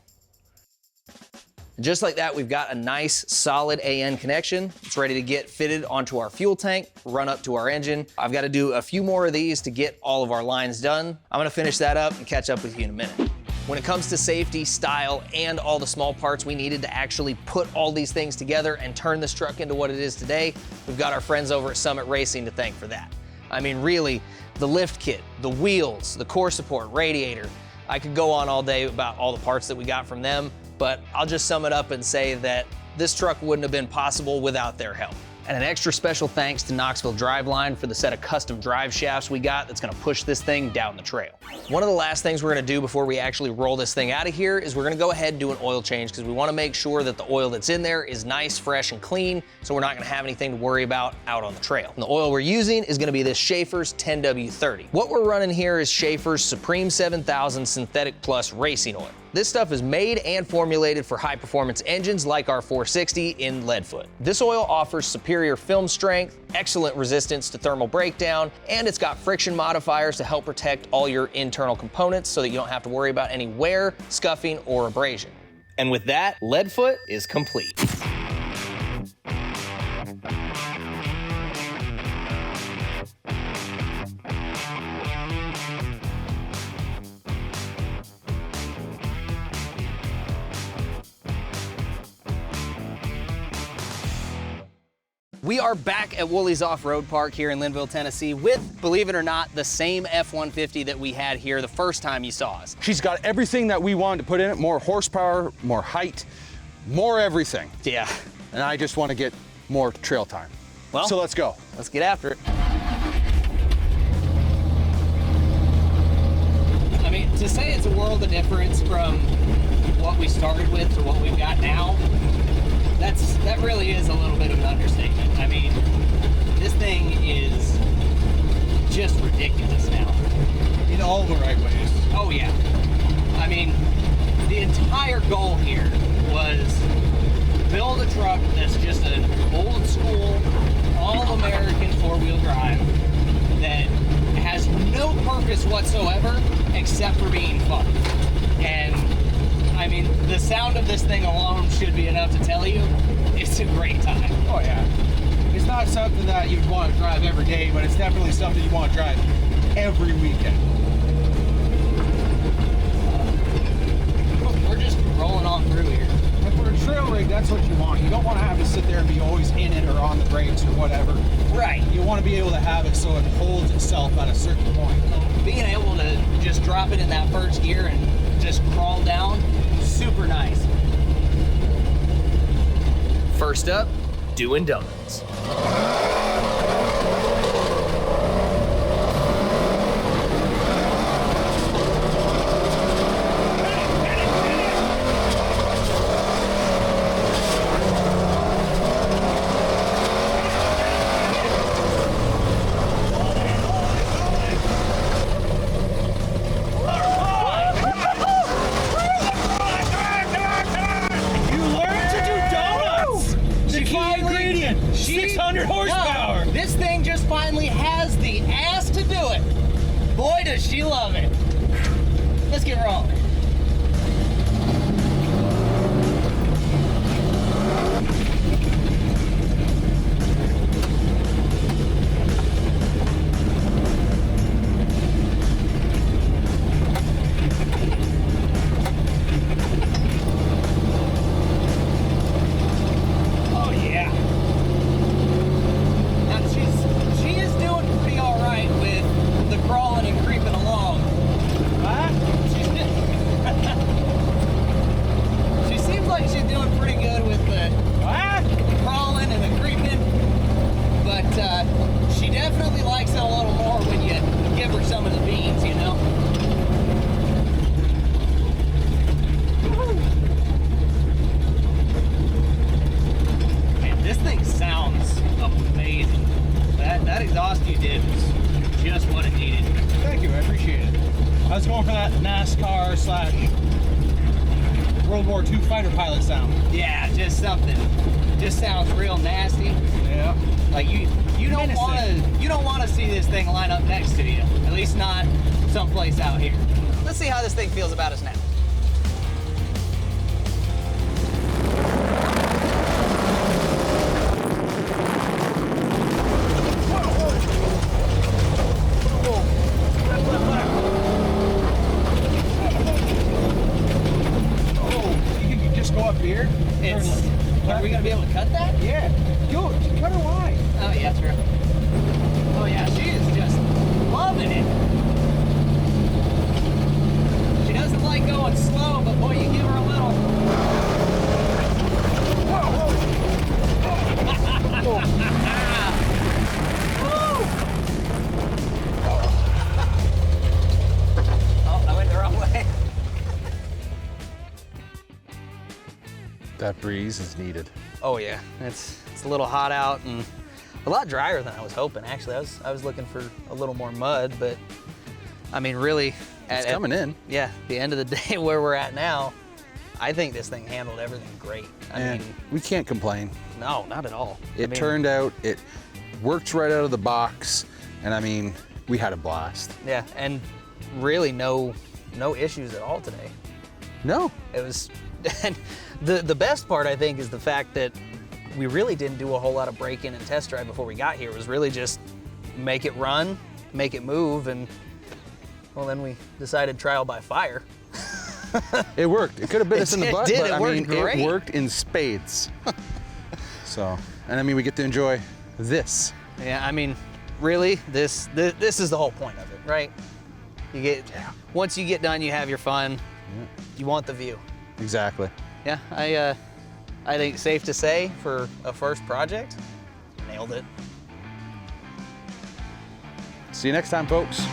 Just like that, we've got a nice solid AN connection. It's ready to get fitted onto our fuel tank, run up to our engine. I've got to do a few more of these to get all of our lines done. I'm gonna finish that up and catch up with you in a minute. When it comes to safety, style, and all the small parts we needed to actually put all these things together and turn this truck into what it is today, we've got our friends over at Summit Racing to thank for that. I mean, really, the lift kit, the wheels, the core support, radiator. I could go on all day about all the parts that we got from them, but I'll just sum it up and say that this truck wouldn't have been possible without their help. And an extra special thanks to Knoxville Driveline for the set of custom drive shafts we got that's gonna push this thing down the trail. One of the last things we're gonna do before we actually roll this thing out of here is we're gonna go ahead and do an oil change because we wanna make sure that the oil that's in there is nice, fresh, and clean, so we're not gonna have anything to worry about out on the trail. And the oil we're using is gonna be this Schaefer's 10W30. What we're running here is Schaefer's Supreme 7000 Synthetic Plus Racing Oil. This stuff is made and formulated for high-performance engines like our 460 in Leadfoot. This oil offers superior film strength, excellent resistance to thermal breakdown, and it's got friction modifiers to help protect all your internal components so that you don't have to worry about any wear, scuffing, or abrasion. And with that, Leadfoot is complete. We are back at Wooley's Off-Road Park here in Linville, Tennessee with, believe it or not, the same F-150 that we had here the first time you saw us. She's got everything that we wanted to put in it, more horsepower, more height, more everything. Yeah. And I just want to get more trail time. Well, so let's go. Let's get after it. I mean, to say it's a world of difference from what we started with to what we've got now, that really is a little bit of an understatement. I mean, this thing is just ridiculous now. In all the right ways. Oh yeah. I mean, the entire goal here was build a truck that's just an old school, all-American four-wheel drive that has no purpose whatsoever except for being fun. And I mean, the sound of this thing alone should be enough to tell you it's a great time. Oh yeah. It's not something that you'd want to drive every day, but it's definitely something you want to drive every weekend. We're just rolling on through here. And for a trail rig, that's what you want. You don't want to have to sit there and be always in it or on the brakes or whatever. Right. You want to be able to have it so it holds itself at a certain point. Being able to just drop it in that first gear and just crawl down, super nice. First up, doing donuts. This thing just finally has the ass to do it. Boy, does she love it. Let's get rolling. She definitely likes it a little more when you give her some of the beans, you know? Man, this thing sounds amazing. That exhaust you did was just what it needed. Thank you, I appreciate it. I was going for that NASCAR / World War II fighter pilot sound. Yeah, just something. Just sounds real nasty. Yeah. Like you don't want to see this thing line up next to you. At least not someplace out here. Let's see how this thing feels about us now. Here. Are we gonna be able to cut that? Yeah. Go, cut her wide. Oh yeah, true. Oh yeah, she is just loving it. She doesn't like going slow, but boy, you give her a little. Oh, I went the wrong way. That breeze is needed. Oh yeah, it's a little hot out and a lot drier than I was hoping. Actually, I was looking for a little more mud, but I mean, really, It's coming in. Yeah, the end of the day where we're at now, I think this thing handled everything great. I And mean, we can't complain. no, not at all. It turned out, it worked right out of the box, and I mean, we had a blast. Yeah, and really no issues at all today. No. It was, and the best part I think is the fact that we really didn't do a whole lot of break-in and test drive before we got here. It was really just make it run, make it move, and well, then we decided trial by fire. It worked. It could have bit us in the butt, did. but It I worked mean, great. it worked in spades. So, and I mean, we get to enjoy this. Yeah, I mean, really, this is the whole point of it, right? You get, once you get done, you have your fun. You want the view. Exactly. Yeah, I think it's safe to say for a first project, nailed it. See you next time, folks.